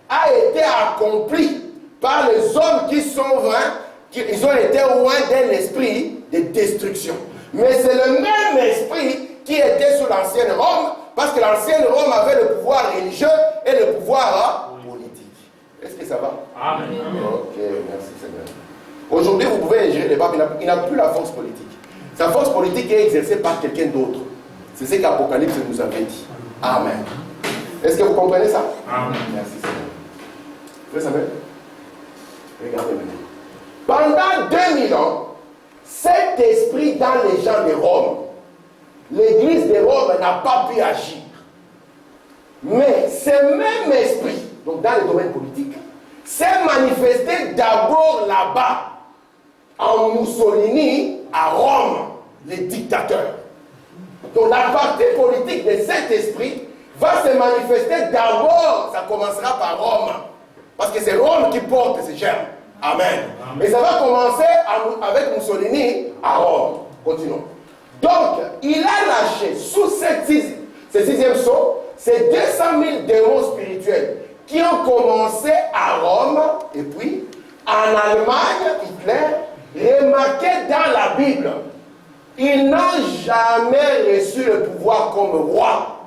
a été accomplie par les hommes qui sont vains, ils ont été loin d'un esprit de destruction. Mais c'est le même esprit qui était sous l'ancienne Rome, parce que l'ancienne Rome avait le pouvoir religieux et le pouvoir politique. Est-ce que ça va? Amen. Ok, merci Seigneur. Aujourd'hui, vous pouvez ingérer le pape, il n'a plus la force politique. Sa force politique est exercée par quelqu'un d'autre. C'est ce qu'Apocalypse nous avait dit. Amen. Est-ce que vous comprenez ça? Amen. Merci Seigneur. Frère Samuel, regardez maintenant. Pendant 2000 ans, cet esprit dans les gens de Rome, l'église de Rome n'a pas pu agir. Mais ce même esprit, donc dans le domaine politique, s'est manifesté d'abord là-bas, en Mussolini, à Rome, les dictateurs. Donc la partie politique de cet esprit va se manifester d'abord, ça commencera par Rome. Parce que c'est Rome qui porte ces germes. Amen. Mais ça va commencer avec Mussolini à Rome. Continuons. Donc, il a lâché sous ce sixième sceau, ces 200 000 démons spirituels qui ont commencé à Rome et puis en Allemagne, Hitler, remarquez dans la Bible, ils n'ont jamais reçu le pouvoir comme roi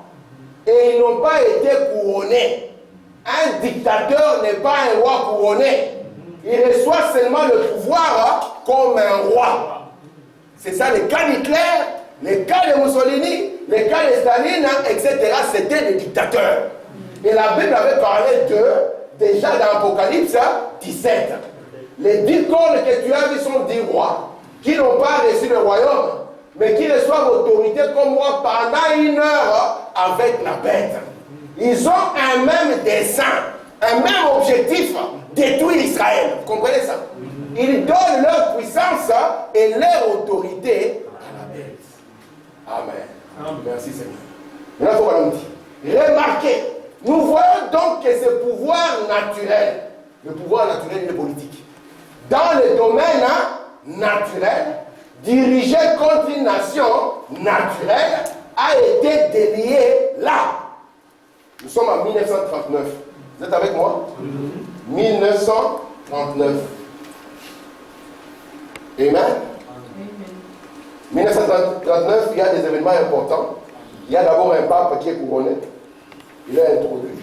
et ils n'ont pas été couronnés. Un dictateur n'est pas un roi couronné. Il reçoit seulement le pouvoir comme un roi. C'est ça le cas d'Hitler, le cas de Mussolini, le cas de Staline, etc. C'était des dictateurs. Et la Bible avait parlé d'eux déjà dans l'Apocalypse 17. Les 10 cornes que tu as vus sont 10 rois qui n'ont pas reçu le royaume, mais qui reçoivent autorité comme moi pendant 1 heure avec la bête. Ils ont un même dessein, un même objectif, détruire Israël. Vous comprenez ça? Ils donnent leur puissance et leur autorité à la bête. Amen. Merci Seigneur. Maintenant, il faut nous dire. Remarquez, nous voyons donc que ce pouvoir naturel, le pouvoir naturel et politique, dans le domaine naturel, dirigé contre une nation naturelle, a été délié là. Nous sommes en 1939. Vous êtes avec moi? 1939. Amen. 1939, il y a des événements importants. Il y a d'abord un pape qui est couronné. Il est introduit.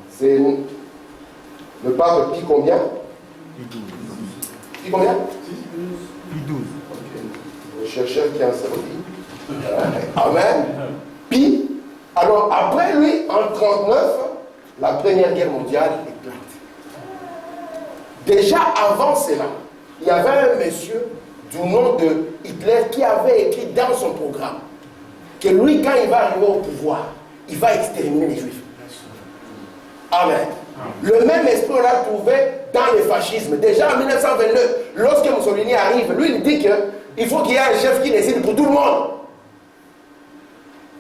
C'est le pape Pie combien? Pie combien? Pie 12. Okay. Le chercheur qui a servi. Amen. Puis, alors après lui, en 1939, la Première Guerre mondiale éclate. Déjà avant cela, il y avait un monsieur du nom de Hitler qui avait écrit dans son programme que lui, quand il va arriver au pouvoir, il va exterminer les Juifs. Amen. Le même esprit, on l'a trouvé dans le fascisme. Déjà en 1929, lorsque Mussolini arrive, lui, il dit qu'il faut qu'il y ait un chef qui décide pour tout le monde.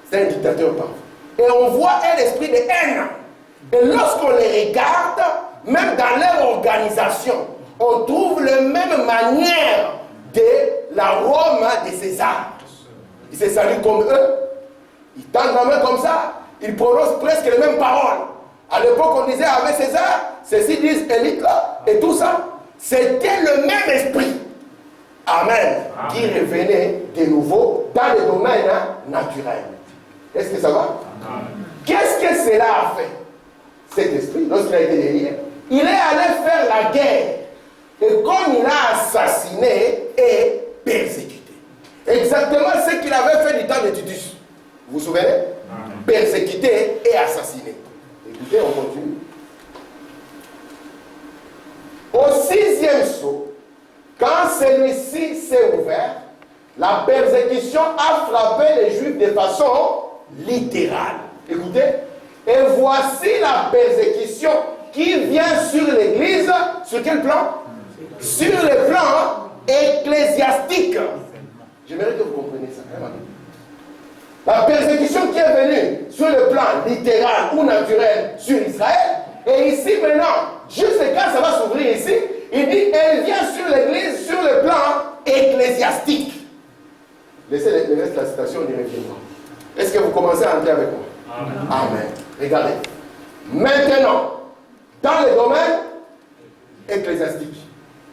C'est un dictateur parfait. Et on voit un esprit de haine. Et lorsqu'on les regarde, même dans leur organisation, on trouve la même manière de la Rome de César. Ils se saluent comme eux, ils tendent la main comme ça, ils prononcent presque les mêmes paroles. À l'époque, on disait avec César, ceux-ci disent élite là, et tout ça. C'était le même esprit. Amen. Qui revenait de nouveau dans le domaine naturel. Est-ce que ça va? Qu'est-ce que cela a fait? Cet esprit, lorsqu'il a été délié, il est allé faire la guerre. Et comme il a assassiné et persécuté. Exactement ce qu'il avait fait du temps de Titus. Vous vous souvenez? Persécuté et assassiné. Écoutez, on continue. Au 6e saut, quand celui-ci s'est ouvert, la persécution a frappé les Juifs de façon littérale. Écoutez, et voici la persécution qui vient sur l'Église. Sur quel plan? Sur le plan ecclésiastique. J'aimerais que vous compreniez ça. La persécution qui est venue sur le plan littéral ou naturel sur Israël, et ici maintenant, juste quand ça va s'ouvrir ici, il dit, elle vient sur l'Église sur le plan ecclésiastique. Laissez le reste de la citation, on y reviendra. Est-ce que vous commencez à entrer avec moi? Amen. Amen. Regardez. Maintenant, dans le domaine ecclésiastique,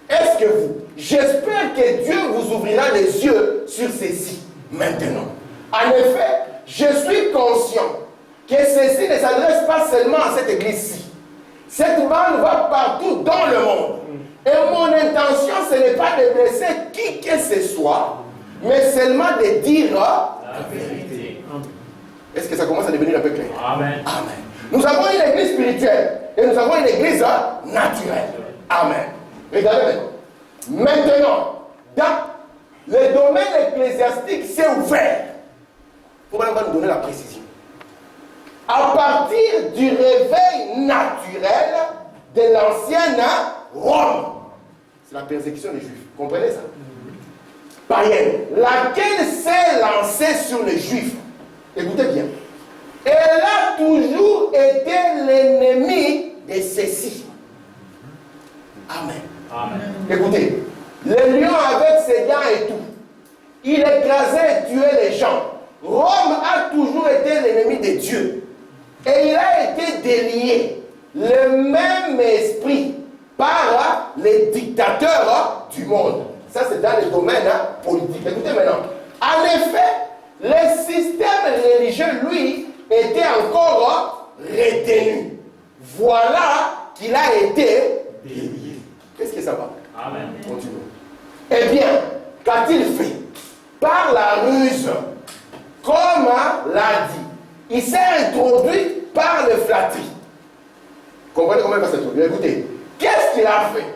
est-ce que vous, j'espère que Dieu vous ouvrira les yeux sur ceci maintenant. En effet, je suis conscient que ceci ne s'adresse pas seulement à cette église-ci. Cette bande va partout dans le monde. Et mon intention, ce n'est pas de blesser qui que ce soit, mais seulement de dire la vérité. Est-ce que ça commence à devenir un peu clair? Amen. Amen. Nous avons une église spirituelle et nous avons une église naturelle. Amen. Regardez maintenant. Maintenant, dans le domaine ecclésiastique, c'est ouvert. Il faut nous donner la précision. À partir du réveil naturel de l'ancienne Rome, c'est la persécution des Juifs. Vous comprenez ça? Païenne, laquelle s'est lancée sur les Juifs. Écoutez bien. Elle a toujours été l'ennemi de ceux-ci. Amen. Amen. Écoutez, le lion avec ses dents et tout, il écrasait et tuait les gens. Rome a toujours été l'ennemi de Dieu. Et il a été délié le même esprit par les dictateurs du monde. Ça, c'est dans le domaine politique. Écoutez maintenant. En effet, le système religieux, lui, était encore retenu. Voilà qu'il a été délié. Qu'est-ce que ça va? Amen. Continuons. Eh bien, qu'a-t-il fait? Par la ruse, comme l'a dit, il s'est introduit par le flatterie. Comprenez comment il va s'introduire? Écoutez, qu'est-ce qu'il a fait?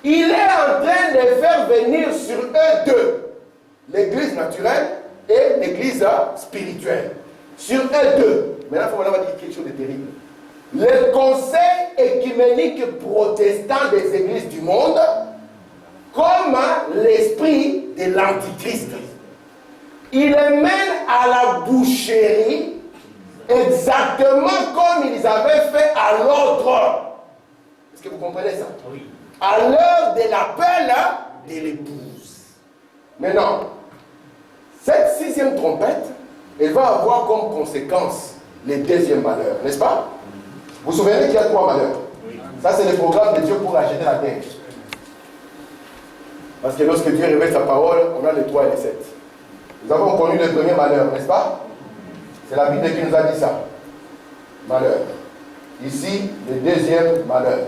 Il est en train de faire venir sur eux deux l'église naturelle et l'église spirituelle. Sur eux deux. Maintenant, il faut dire quelque chose de terrible. Le conseil écuménique protestant des églises du monde, comme l'esprit de l'antichrist. Il les mène à la boucherie exactement comme ils avaient fait à l'autre. Est-ce que vous comprenez ça? Oui. À l'heure de l'appel de l'épouse. Maintenant, cette 6e trompette, elle va avoir comme conséquence les 2e malheurs, n'est-ce pas? Vous vous souvenez qu'il y a 3 malheurs? Oui. Ça, c'est le programme de Dieu pour racheter la terre. Parce que lorsque Dieu révèle sa parole, on a les 3 et les 7. Nous avons connu le premier malheur, n'est-ce pas? C'est la Bible qui nous a dit ça. Malheur. Ici, le 2e malheur.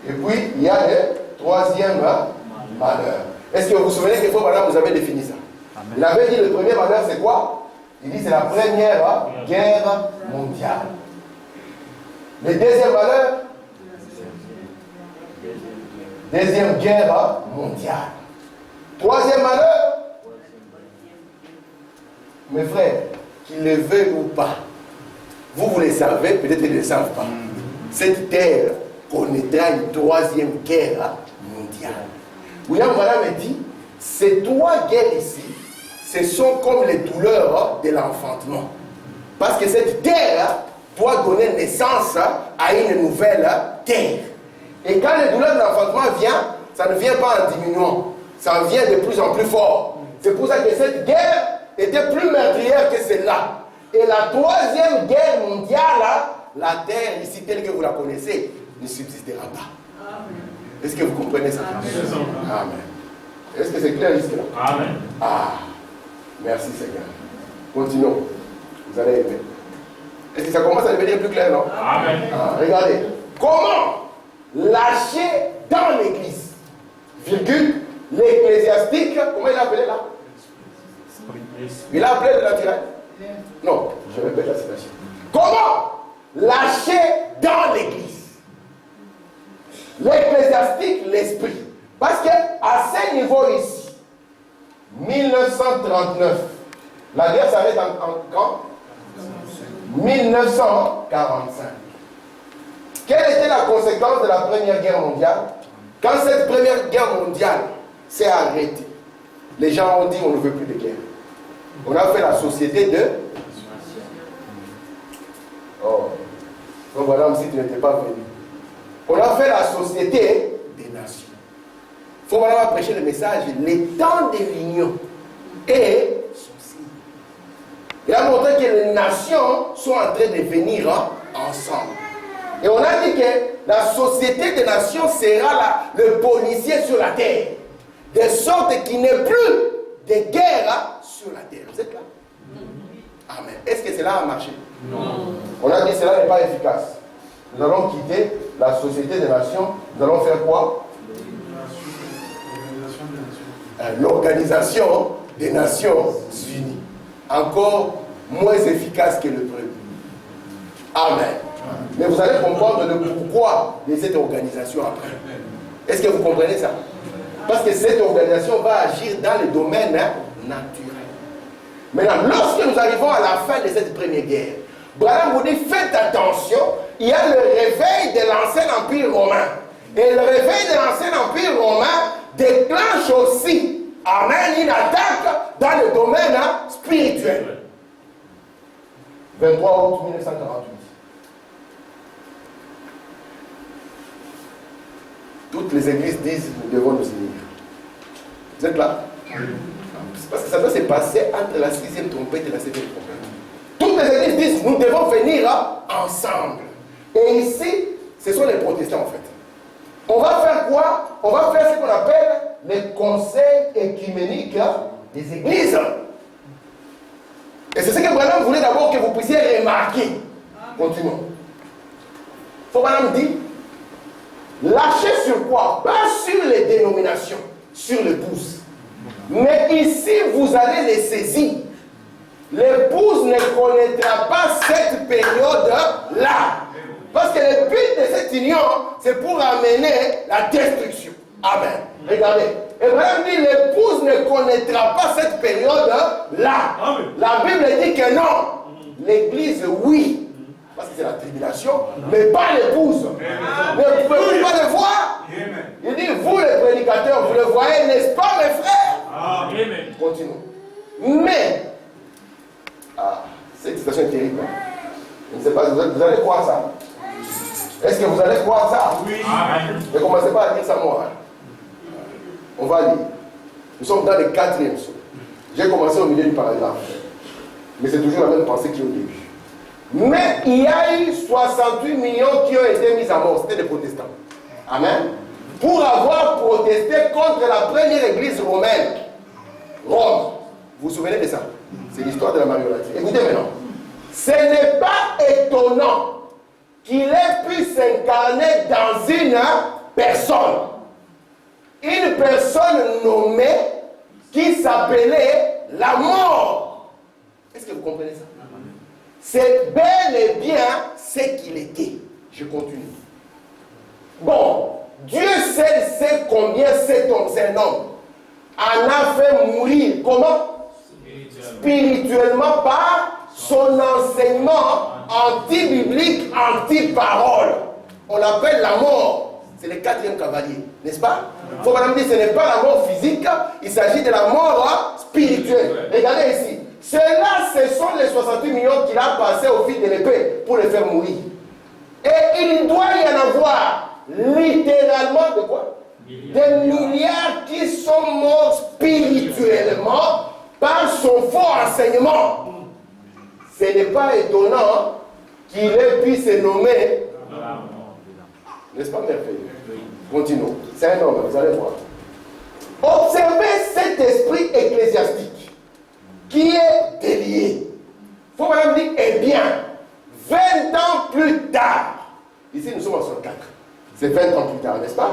Et puis, il y a le 3e malheur. Est-ce que vous vous souvenez que fois, madame, vous avez défini ça? Il avait dit le premier malheur, c'est quoi? Il dit c'est la première guerre mondiale. Le deuxième malheur, deuxième guerre mondiale. Troisième malheur, mes frères, qu'ils le veuillent ou pas, vous le savez, peut-être qu'ils ne le savent pas. Cette terre connaîtra une troisième guerre mondiale. William Branham dit, ces trois guerres ici, ce sont comme les douleurs de l'enfantement. Parce que cette terre doit donner naissance à une nouvelle terre. Et quand les douleurs de l'enfantement viennent, ça ne vient pas en diminuant. Ça vient de plus en plus fort. C'est pour ça que cette guerre était plus meurtrière que celle-là. Et la troisième guerre mondiale, la terre ici telle que vous la connaissez, ne subsistera pas. Est-ce que vous comprenez ça? Amen. Est-ce que c'est clair jusque-là? Amen. Ah, merci Seigneur. Continuons. Vous allez aimer. Est-ce que ça commence à devenir plus clair, non? Amen. Ah, regardez. Comment lâcher dans l'église, virgule, l'ecclésiastique, comment il a appelé là? Il a appelé le naturel? Non, je répète la citation. Comment lâcher dans l'église, l'ecclésiastique, l'esprit? Parce qu'à ce niveau ici, 1939, la guerre s'arrête quand? 1945. Quelle était la conséquence de la Première Guerre mondiale? Quand cette Première Guerre mondiale s'est arrêtée, les gens ont dit on ne veut plus de guerre. On a fait la société de... Oh, donc voilà, si tu n'étais pas venu. On a fait la société des nations. Il faut vraiment prêcher le message, les temps de l'union et son signe. Il a montré que les nations sont en train de venir ensemble. Et on a dit que la société des nations sera le policier sur la terre. De sorte qu'il n'y ait plus de guerre sur la terre. Vous êtes là? Amen. Est-ce que cela a marché? Non. On a dit que cela n'est pas efficace. Nous allons quitter la société des nations. Nous allons faire quoi? L'organisation des Nations Unies. Encore moins efficace que le premier. Amen. Mais vous allez comprendre le pourquoi de cette organisation après. Est-ce que vous comprenez ça? Parce que cette organisation va agir dans le domaine naturel. Maintenant, lorsque nous arrivons à la fin de cette première guerre, Branham vous dit, faites attention, il y a le réveil de l'ancien empire romain. Et le réveil de l'ancien empire romain déclenche aussi, amen, une attaque dans le domaine spirituel. 23 août 1948. Toutes les églises disent, nous devons nous unir. Vous êtes là? Parce que ça doit se passer entre la 6e trompette et la 7e trompette. Toutes les églises disent, nous devons venir ensemble. Et ici, ce sont les protestants en fait. On va faire quoi? On va faire ce qu'on appelle les conseils écuméniques des églises. Et c'est ce que Branham voulait d'abord que vous puissiez remarquer. Continuons. Faut Branham dit, lâchez sur quoi? Pas sur les dénominations, sur l'épouse. Mais ici, vous allez les saisir. L'épouse ne connaîtra pas cette période-là. Parce que le but de cette union, c'est pour amener la destruction. Amen. Regardez. Abraham dit, l'épouse ne connaîtra pas cette période-là. La Bible dit que non. L'église, oui. Parce que c'est la tribulation, mais pas l'épouse. Ne pouvez-vous pas le voir? Il dit, vous les prédicateurs, vous le voyez, n'est-ce pas mes frères? Amen. Continuons. Mais, cette situation est terrible. Je ne sais pas, vous allez croire ça? Est-ce que vous allez croire ça? Oui. Ne commencez pas à dire ça moi. On va lire. Nous sommes dans le 4e saut. J'ai commencé au milieu du paragraphe. Mais c'est toujours la même pensée qu'il y a au début. Mais il y a eu 68 millions qui ont été mis à mort. C'était des protestants. Amen. Pour avoir protesté contre la première église romaine. Rome. Vous vous souvenez de ça? C'est l'histoire de la marionnette. Écoutez maintenant. Ce n'est pas étonnant qu'il ait pu s'incarner dans une personne. Une personne nommée qui s'appelait la mort. Est-ce que vous comprenez ça? C'est bel et bien ce qu'il était. Je continue. Bon, Dieu seul sait combien cet homme, c'est un homme, en a fait mourir. Comment? Spirituellement par son enseignement anti-biblique, anti-parole. On l'appelle la mort. C'est le 4e cavalier, n'est-ce pas? Il faut madame dire, ce n'est pas la mort physique, il s'agit de la mort spirituelle. Regardez ici. Cela, ce sont les 68 millions qu'il a passés au fil de l'épée pour les faire mourir. Et il doit y en avoir littéralement de quoi? Des milliards qui sont morts spirituellement par son faux enseignement. Ce n'est pas étonnant qu'il ait pu se nommer. N'est-ce pas merveilleux? Continuons. C'est un homme, vous allez voir. Observez cet esprit ecclésiastique qui est délié. Il faut même dire, eh bien, 20 ans plus tard, ici nous sommes en 64, c'est 20 ans plus tard, n'est-ce pas?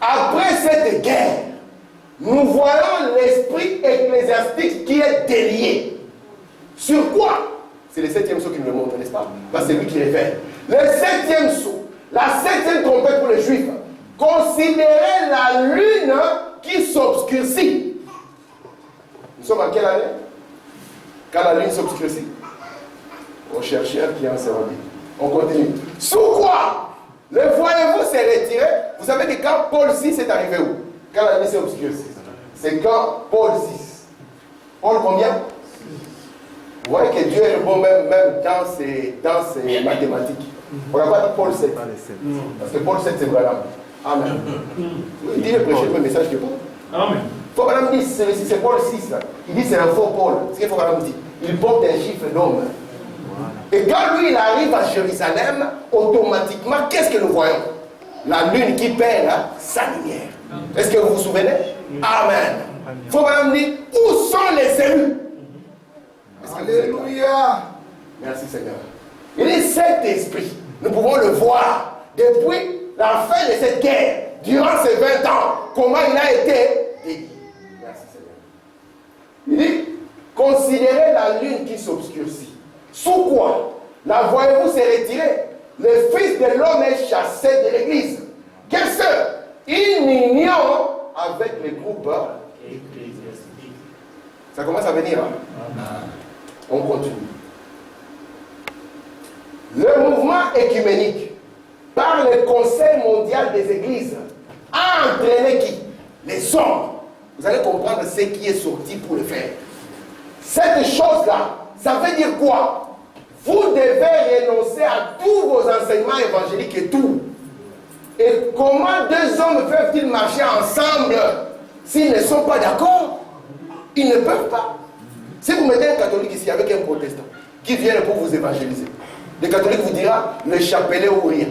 Après cette guerre, nous voyons l'esprit ecclésiastique qui est délié. Sur quoi? C'est le 7e saut qui nous le montre, n'est-ce pas? C'est lui qui les fait. Le 7e saut, la 7e trompette pour les Juifs, considérez la lune qui s'obscurcit. Nous sommes en quelle année? Quand la lune s'obscurcit? Au chercheur qui en s'est rendu. On continue. Sous quoi? Le voyez-vous s'est retiré? Vous savez que quand Paul VI est arrivé où? Quand la lune s'est obscurcie. C'est quand Paul VI. Paul combien? Vous voyez que Dieu est bon même dans ses mathématiques. On n'a pas dit Paul 7. Parce que Paul 7 c'est vraiment. Amen. Il dit de prêcher le même message que Paul. Amen. Il faut madame dire, c'est Paul 6. Il dit c'est un faux Paul. Ce qu'il faut madame dire. Il porte un chiffre d'homme. Et quand lui il arrive à Jérusalem, automatiquement, qu'est-ce que nous voyons? La lune qui perd sa lumière. Est-ce que vous vous souvenez? Amen. Il faut madame dire, où sont les élus? Alléluia. Merci Seigneur. Il est cet esprit. Nous pouvons le voir depuis la fin de cette guerre, durant ces 20 ans, comment il a été dédié. Merci Seigneur. Il dit, considérez la lune qui s'obscurcit. Sous quoi? La voyez-vous s'est retirée. Le Fils de l'homme est chassé de l'église. Qu'est-ce que? Une union avec les groupes ecclésiastiques. Ça commence à venir. On continue. Le mouvement écuménique, par le Conseil mondial des églises, a entraîné qui? Les hommes. Vous allez comprendre ce qui est sorti pour le faire. Cette chose-là, ça veut dire quoi? Vous devez renoncer à tous vos enseignements évangéliques et tout. Et comment deux hommes peuvent-ils marcher ensemble s'ils ne sont pas d'accord? Ils ne peuvent pas. Si vous mettez un catholique ici avec un protestant qui vient pour vous évangéliser, le catholique vous dira le chapelet ou rien.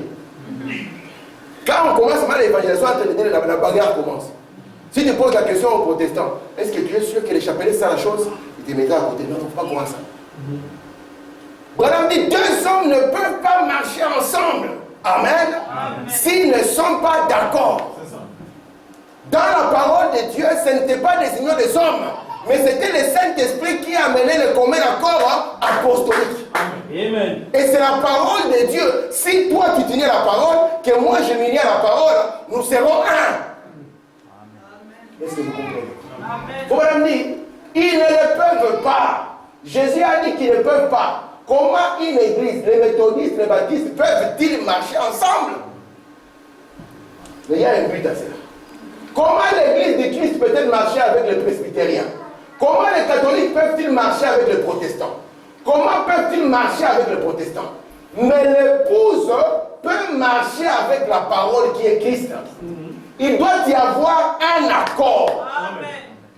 Quand on commence mal l'évangélisation, la bagarre commence. Si tu poses la question au protestant, est-ce que tu es sûr que le chapelet c'est la chose? Il te mettra à côté. Non, il ne faut pas commencer. Branham dit, deux hommes ne peuvent pas marcher ensemble. Amen. S'ils ne sont pas d'accord. Dans la parole de Dieu, ce n'était pas des unions des hommes, mais c'était le Saint-Esprit qui amenait le commun accord apostolique. Amen. Et c'est la parole de Dieu. Si toi tu t'unis à la parole, que moi je m'unis à la parole, nous serons un. Est-ce que vous comprenez? Vous me dire, ils ne le peuvent pas. Jésus a dit qu'ils ne peuvent pas. Comment une église, les méthodistes, les baptistes, peuvent-ils marcher ensemble? Mais il y a un but à cela. Comment l'église de Christ peut-elle marcher avec les presbytériens? Comment les catholiques peuvent-ils marcher avec les protestants? Comment peuvent-ils marcher avec les protestants? Mais l'épouse peut marcher avec la parole qui est Christ. Il doit y avoir un accord. Amen.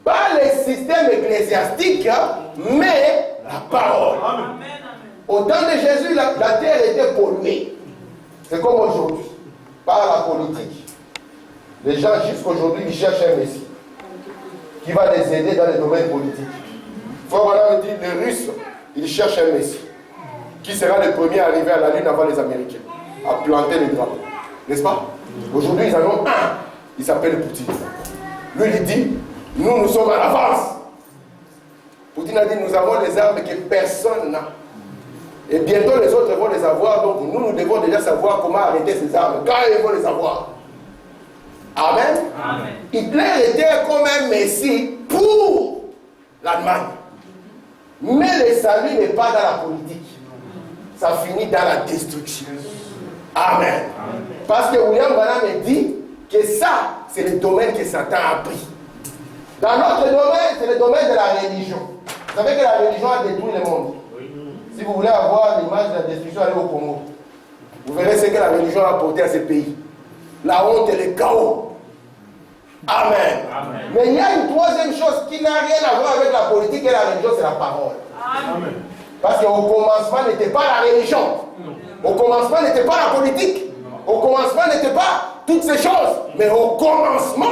Pas le système ecclésiastique, mais la parole. Amen. Au temps de Jésus, la terre était polluée. C'est comme aujourd'hui, par la politique. Les gens jusqu'aujourd'hui, ils cherchent un Messie qui va les aider dans les domaines politiques. Frère Branham dit, les Russes, ils cherchent un Messie qui sera le premier à arriver à la Lune avant les Américains, à planter les drapeaux. N'est-ce pas? Aujourd'hui, ils en ont un. Il s'appelle Poutine. Lui, il dit, nous sommes à l'avance. Poutine a dit, nous avons les armes que personne n'a. Et bientôt les autres vont les avoir, donc nous devons déjà savoir comment arrêter ces armes, quand ils vont les avoir. Amen. Amen. Hitler était comme un messie pour l'Allemagne. Mais le salut n'est pas dans la politique. Ça finit dans la destruction. Amen. Amen. Parce que William Branham dit que ça, c'est le domaine que Satan a pris. Dans notre domaine, c'est le domaine de la religion. Vous savez que la religion a détruit le monde. Oui. Si vous voulez avoir l'image de la destruction, allez au Congo. Vous verrez ce que la religion a apporté à ces pays. La honte et le chaos. Amen. Amen. Mais il y a une troisième chose qui n'a rien à voir avec la politique et la religion, c'est la parole. Amen. Parce qu'au commencement n'était pas la religion. Non. Au commencement n'était pas la politique. Non. Au commencement n'était pas toutes ces choses. Mais au commencement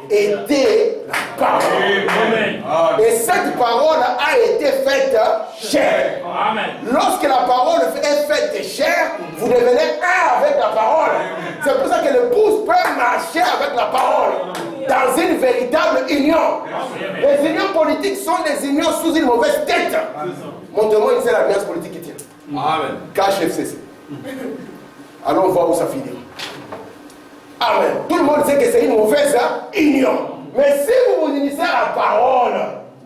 était la parole. Amen. Et cette parole a été faite chair. Amen. Lorsque la parole est faite chair, vous devenez un avec la parole. C'est pour ça que le pouce peut marcher avec la parole dans une véritable union. Les unions politiques sont des unions sous une mauvaise tête. Montre-moi une seule alliance politique qui tient. Amen. KHFCC. Allons voir où ça finit. Amen. Tout le monde sait que c'est une mauvaise union. Mais si vous vous unissez à la parole,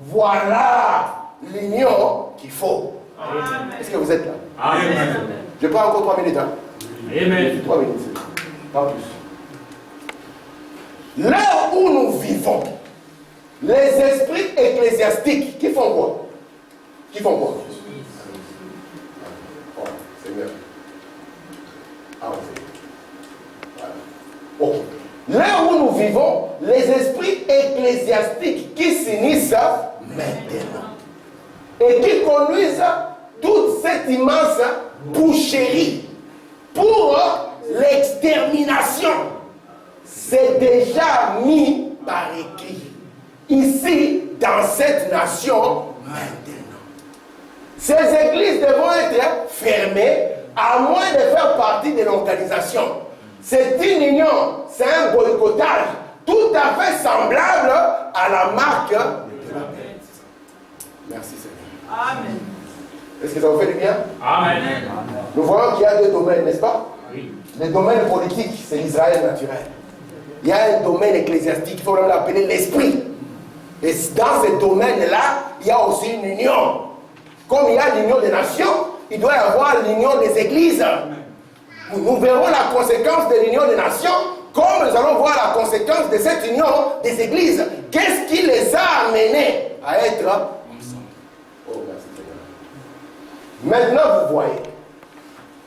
voilà l'union qu'il faut. Est-ce que vous êtes là? Amen. Je prends encore 3 minutes. Hein? Amen. 3 minutes. Pas plus. Là où nous vivons, les esprits ecclésiastiques, qui font quoi? Qui font quoi? Oh, Seigneur. Ah, voilà. Ok. Là où nous vivons, les esprits ecclésiastiques qui s'unissent maintenant et qui conduisent toute cette immense boucherie pour l'extermination, c'est déjà mis par écrit ici dans cette nation maintenant. Ces églises devront être fermées à moins de faire partie de l'organisation. C'est une union, c'est un boycottage tout à fait semblable à la marque de la bête. Merci Seigneur. Amen. Est-ce que ça vous fait du bien? Amen. Nous voyons qu'il y a 2 domaines, n'est-ce pas? Oui. Le domaine politique, c'est l'Israël naturel. Il y a un domaine ecclésiastique, il faut même l'appeler l'esprit. Et dans ce domaine-là, il y a aussi une union. Comme il y a l'union des nations, il doit y avoir l'union des églises. Nous verrons la conséquence de l'union des nations, comme nous allons voir la conséquence de cette union des églises. Qu'est-ce qui les a amenés à être ensemble? Oh, merci Seigneur. Maintenant, vous voyez,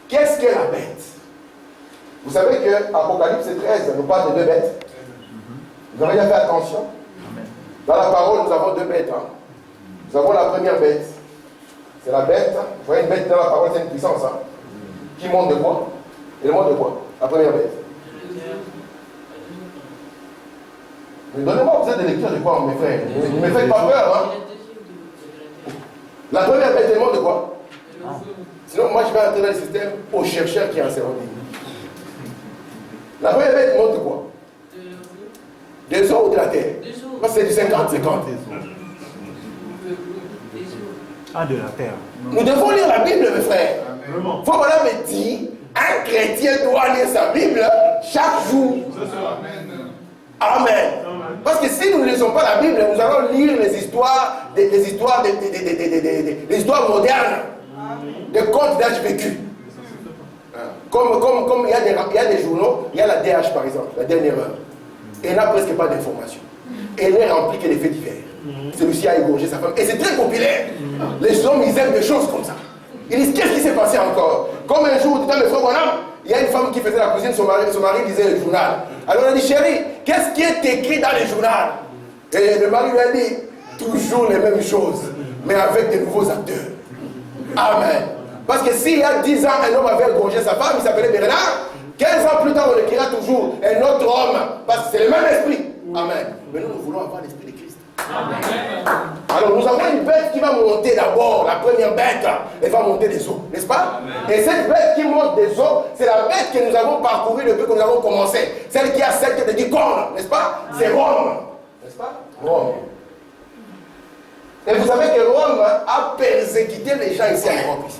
qu'est-ce que la bête? Vous savez que Apocalypse 13 nous parle de 2 bêtes. Vous avez bien fait attention. Dans la parole, nous avons 2 bêtes. Hein. Nous avons la première bête. C'est la bête. Vous voyez, une bête dans la parole, c'est une puissance. Hein, qui monte de quoi? Elle monte de quoi? La première bête. Mais donnez-moi, vous êtes des lecteurs de quoi, mes frères? Ne me faites pas peur. Hein. La première bête, elle monte de quoi? Sinon, moi, je vais entrer dans le système au chercheur qui est en cérémonie. La première bête monte de quoi? Des eaux ou de la terre? Parce que c'est du 50-50. Ah, de la terre. Nous devons lire la Bible, mes frères. Il faut voilà me dire, un chrétien doit lire sa Bible chaque jour. Amen. Parce que si nous ne lisons pas la Bible, nous allons lire les histoires, les histoires modernes, des contes d'âge vécu. Comme il y a des journaux, il y a la DH par exemple, la dernière heure. Et elle n'a presque pas d'informations. Elle n'est remplie que des faits divers. Celui-ci a égorgé sa femme. Et c'est très populaire. Les hommes, ils aiment des choses comme ça. Ils disent, qu'est-ce qui s'est passé encore? Comme un jour, dans le frère Bonham, il y a une femme qui faisait la cuisine, son mari lisait le journal. Alors elle a dit, chérie, qu'est-ce qui est écrit dans le journal? Et le mari lui a dit, toujours les mêmes choses, mais avec de nouveaux acteurs. Amen. Parce que s'il y a 10 ans, un homme avait égorgé sa femme, il s'appelait Bernard. 15 ans plus tard, on écrira toujours un autre homme. Parce que c'est le même esprit. Amen. Mais nous voulons avoir l'esprit de Christ. Amen. Alors nous avons une bête qui va monter d'abord. La première bête, elle va monter des eaux. N'est-ce pas? Amen. Et cette bête qui monte des eaux, c'est la bête que nous avons parcourue depuis que nous avons commencé. Celle qui a 7 de 10 cornes. N'est-ce pas? C'est Rome. N'est-ce pas? Rome. Et vous savez que Rome a persécuté les gens ici en Europe.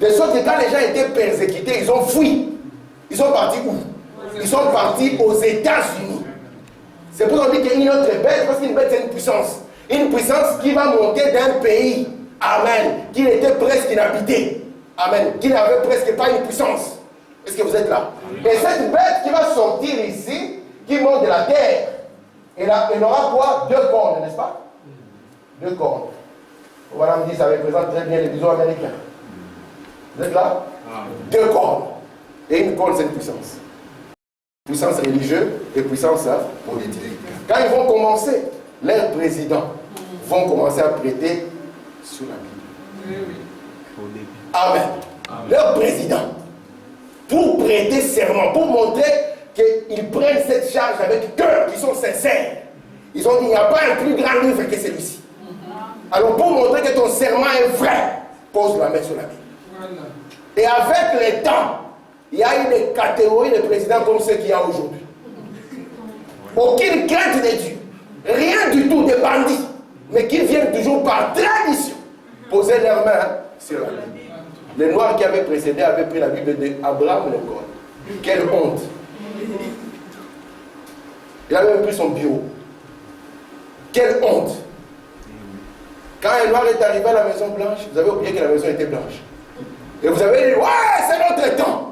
De sorte que quand les gens étaient persécutés, ils ont fui. Ils sont partis où? Ils sont partis aux États-Unis. C'est pour ça qu'on dit qu'il y a une autre bête, parce qu'une bête c'est une puissance. Une puissance qui va monter d'un pays, amen, qui était presque inhabité, amen, qui n'avait presque pas une puissance. Est-ce que vous êtes là? Et cette bête qui va sortir ici, qui monte de la terre, elle aura quoi? 2 cornes, n'est-ce pas? 2 cornes. Voilà, me dit, ça représente très bien les bisons américains. Vous êtes là? 2 cornes. Et une corne, c'est une puissance. Puissance religieuse et puissance politique. Quand ils vont commencer, leurs présidents vont commencer à prêter sur la Bible. Amen. Leurs présidents, pour prêter serment, pour montrer qu'ils prennent cette charge avec cœur, qu'ils sont sincères. Ils ont dit, il n'y a pas un plus grand livre que celui-ci. Alors pour montrer que ton serment est vrai, pose la main sur la Bible. Et avec le temps, il y a eu des catégories de présidents comme ceux qu'il y a aujourd'hui. Aucune crainte de Dieu. Rien du tout, des bandits. Mais qui viennent toujours par tradition poser leurs mains sur la Bible. Les Noirs qui avaient précédé avaient pris la Bible d'Abraham Lincoln. Quelle honte. Il avait même pris son bureau. Quelle honte. Quand un Noir est arrivé à la Maison Blanche, vous avez oublié que la maison était blanche. Et vous avez dit, ouais, c'est notre temps.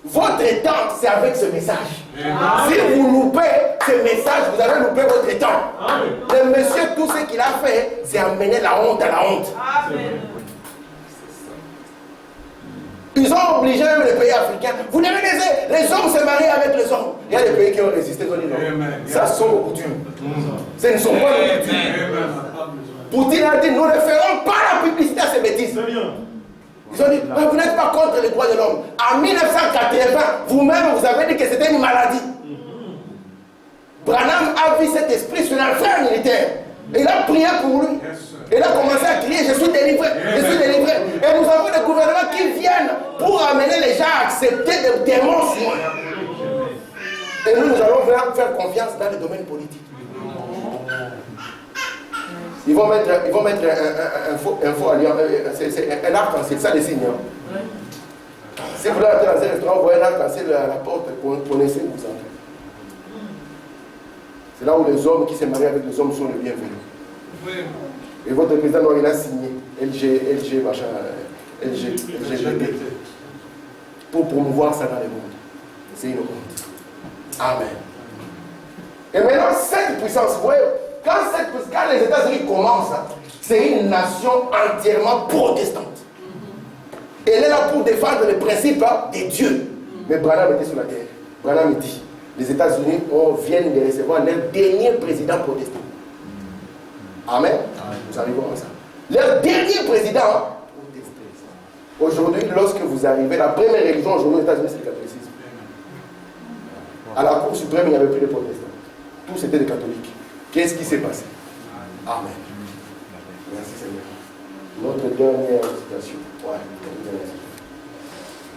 Votre temps, c'est avec ce message. Amen. Si vous loupez ce message, vous avez loupé votre temps. Amen. Le monsieur, tout ce qu'il a fait, c'est amener la honte à la honte. Amen. Ils ont obligé même les pays africains. Vous devez les hommes se marient avec les hommes. Il y a des pays qui ont résisté, ils ont dit non. Ça sont aux coutumes. Ce ne sont pas nos coutumes. Poutine a dit, nous ne ferons pas la publicité à ces bêtises. Ils ont dit, vous n'êtes pas contre les droits de l'homme. En 1980, vous-même, vous avez dit que c'était une maladie. Branham a vu cet esprit sur l'affaire militaire. Il a prié pour lui. Il a commencé à crier, je suis délivré, je suis délivré. Et nous avons des gouvernements qui viennent pour amener les gens à accepter des démons sur eux. Et nous allons faire confiance dans le domaine politique. Ils vont mettre un faux alliance, c'est un arc-en-ciel, ça les signes. Si vous voulez entrer dans un restaurant, vous voyez un arc-en-ciel à la porte, connaissez, vous entrez. C'est là où les hommes qui se marient avec les hommes sont les bienvenus. Et votre président, il a signé LG, machin, LGBT, pour promouvoir ça dans le monde. C'est une honte. Amen. Et maintenant, cette puissance, vous voyez, quand les États-Unis commencent, c'est une nation entièrement protestante. Elle est là pour défendre les principes de Dieu. Mais Branham était sur la terre. Branham dit, les États-Unis viennent de recevoir leur dernier président protestant. Amen. Nous arrivons à ça. Leur dernier président protestant. Aujourd'hui, lorsque vous arrivez, la première religion aujourd'hui aux États-Unis, c'est le catholicisme. À la Cour suprême, il n'y avait plus de protestants. Tous étaient des catholiques. Qu'est-ce qui s'est passé? Amen. Merci Seigneur. Notre dernière citation. Ouais,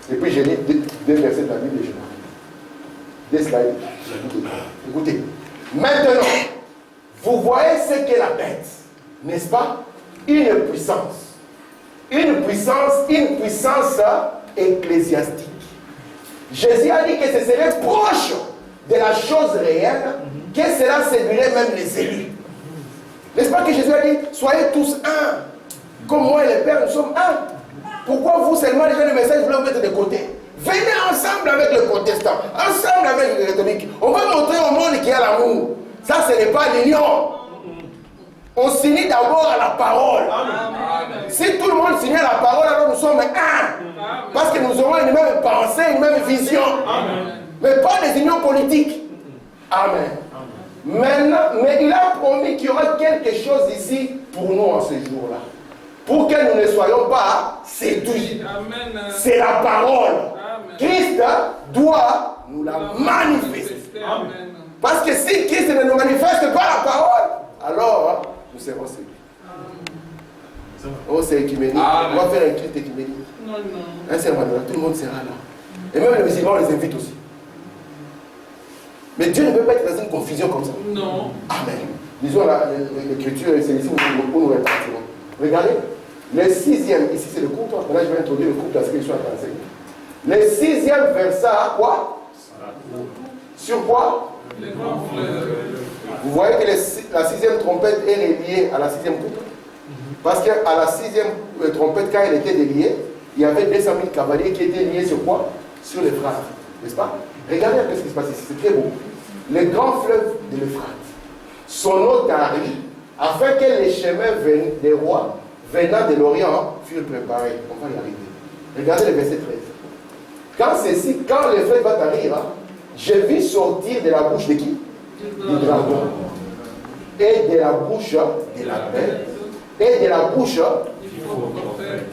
et puis j'ai lu 2 versets de la Bible et je m'arrête. 2 slides. Écoutez. Maintenant, vous voyez ce qu'est la bête, n'est-ce pas? Une puissance. Une puissance ecclésiastique. Jésus a dit que ce serait proche de la chose réelle, que cela séduirait même les élus. N'est-ce pas que Jésus a dit, soyez tous un, comme moi et le Père, nous sommes un. Pourquoi vous seulement, les gens du message, vous le mettre de côté? Venez ensemble avec les protestants, ensemble avec les catholiques. On va montrer au monde qu'il y a l'amour. Ça, ce n'est pas l'union. On s'unit d'abord à la parole. Amen. Si tout le monde s'unit à la parole, alors nous sommes un. Parce que nous aurons une même pensée, une même vision. Amen. Mais pas des unions politiques. Amen. Maintenant, mais il a promis qu'il y aura quelque chose ici pour nous en ce jour-là. Pour que nous ne soyons pas séduits. C'est la parole. Amen. Christ doit nous la manifester. Amen. Parce que si Christ ne nous manifeste pas la parole, alors nous serons séduits. Oh, c'est écuménique. On va faire un culte écuménique. Non, non. Un serment, tout le monde sera là. Et même les musulmans, on les invite aussi. Mais Dieu ne peut pas être dans une confusion comme ça. Non. Amen. Lisons l'écriture, c'est ici où nous répartirons. Regardez, le 6e, ici c'est le couple, là je vais introduire le couple à ce qu'ils sont en train d'enseigner. Le 6e verset, quoi? Sur quoi? Vous voyez que la 6e trompette est reliée à la 6e couple. Parce qu'à la 6e trompette, quand elle était déliée, il y avait 200 000 cavaliers qui étaient liés sur quoi? Sur l'Euphrate, n'est-ce pas? Regardez un peu ce qui se passe ici, c'est très beau. Le grand fleuve de l'Euphrate, son eau tarit, afin que les chemins des rois venant de l'Orient furent préparés. On va y arriver. Regardez le verset 13. Quand le fleuve va tarir, je vis sortir de la bouche de qui? Du dragon. Et de la bouche de la bête. Et de la bouche.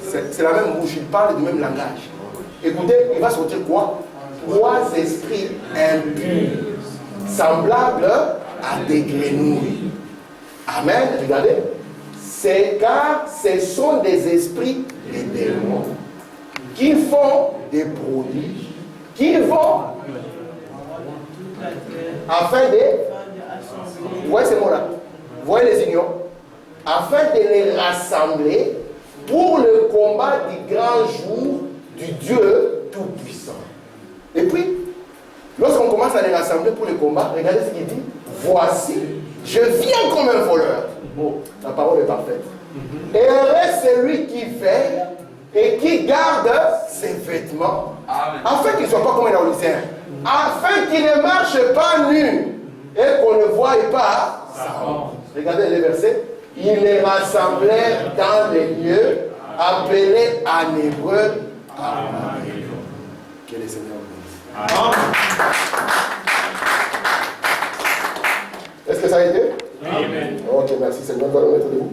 C'est la même bouche, il parle du même langage. Écoutez, il va sortir quoi? 3 esprits impurs, semblables à des grenouilles. Amen. Regardez. C'est car ce sont des esprits et des démons qui font des prodiges, qui vont afin de... Vous voyez ces mots-là? Vous voyez les unions? Afin de les rassembler pour le combat du grand jour du Dieu Tout-Puissant. Et puis, lorsqu'on commence à les rassembler pour le combat, regardez ce qu'il dit. Voici, je viens comme un voleur. Bon, la parole est parfaite. Et heureux celui qui veille et qui garde ses vêtements, afin qu'il ne soit pas comme un Laodicéen, afin qu'il ne marche pas nu et qu'on ne voie pas sa honte. Regardez les versets. Ils les rassemblèrent dans les lieux appelés en hébreu Armageddon. Que le Seigneur bénisse. Amen. Est-ce que ça a été? Amen. Ok, merci Seigneur. Nous allons mettre debout.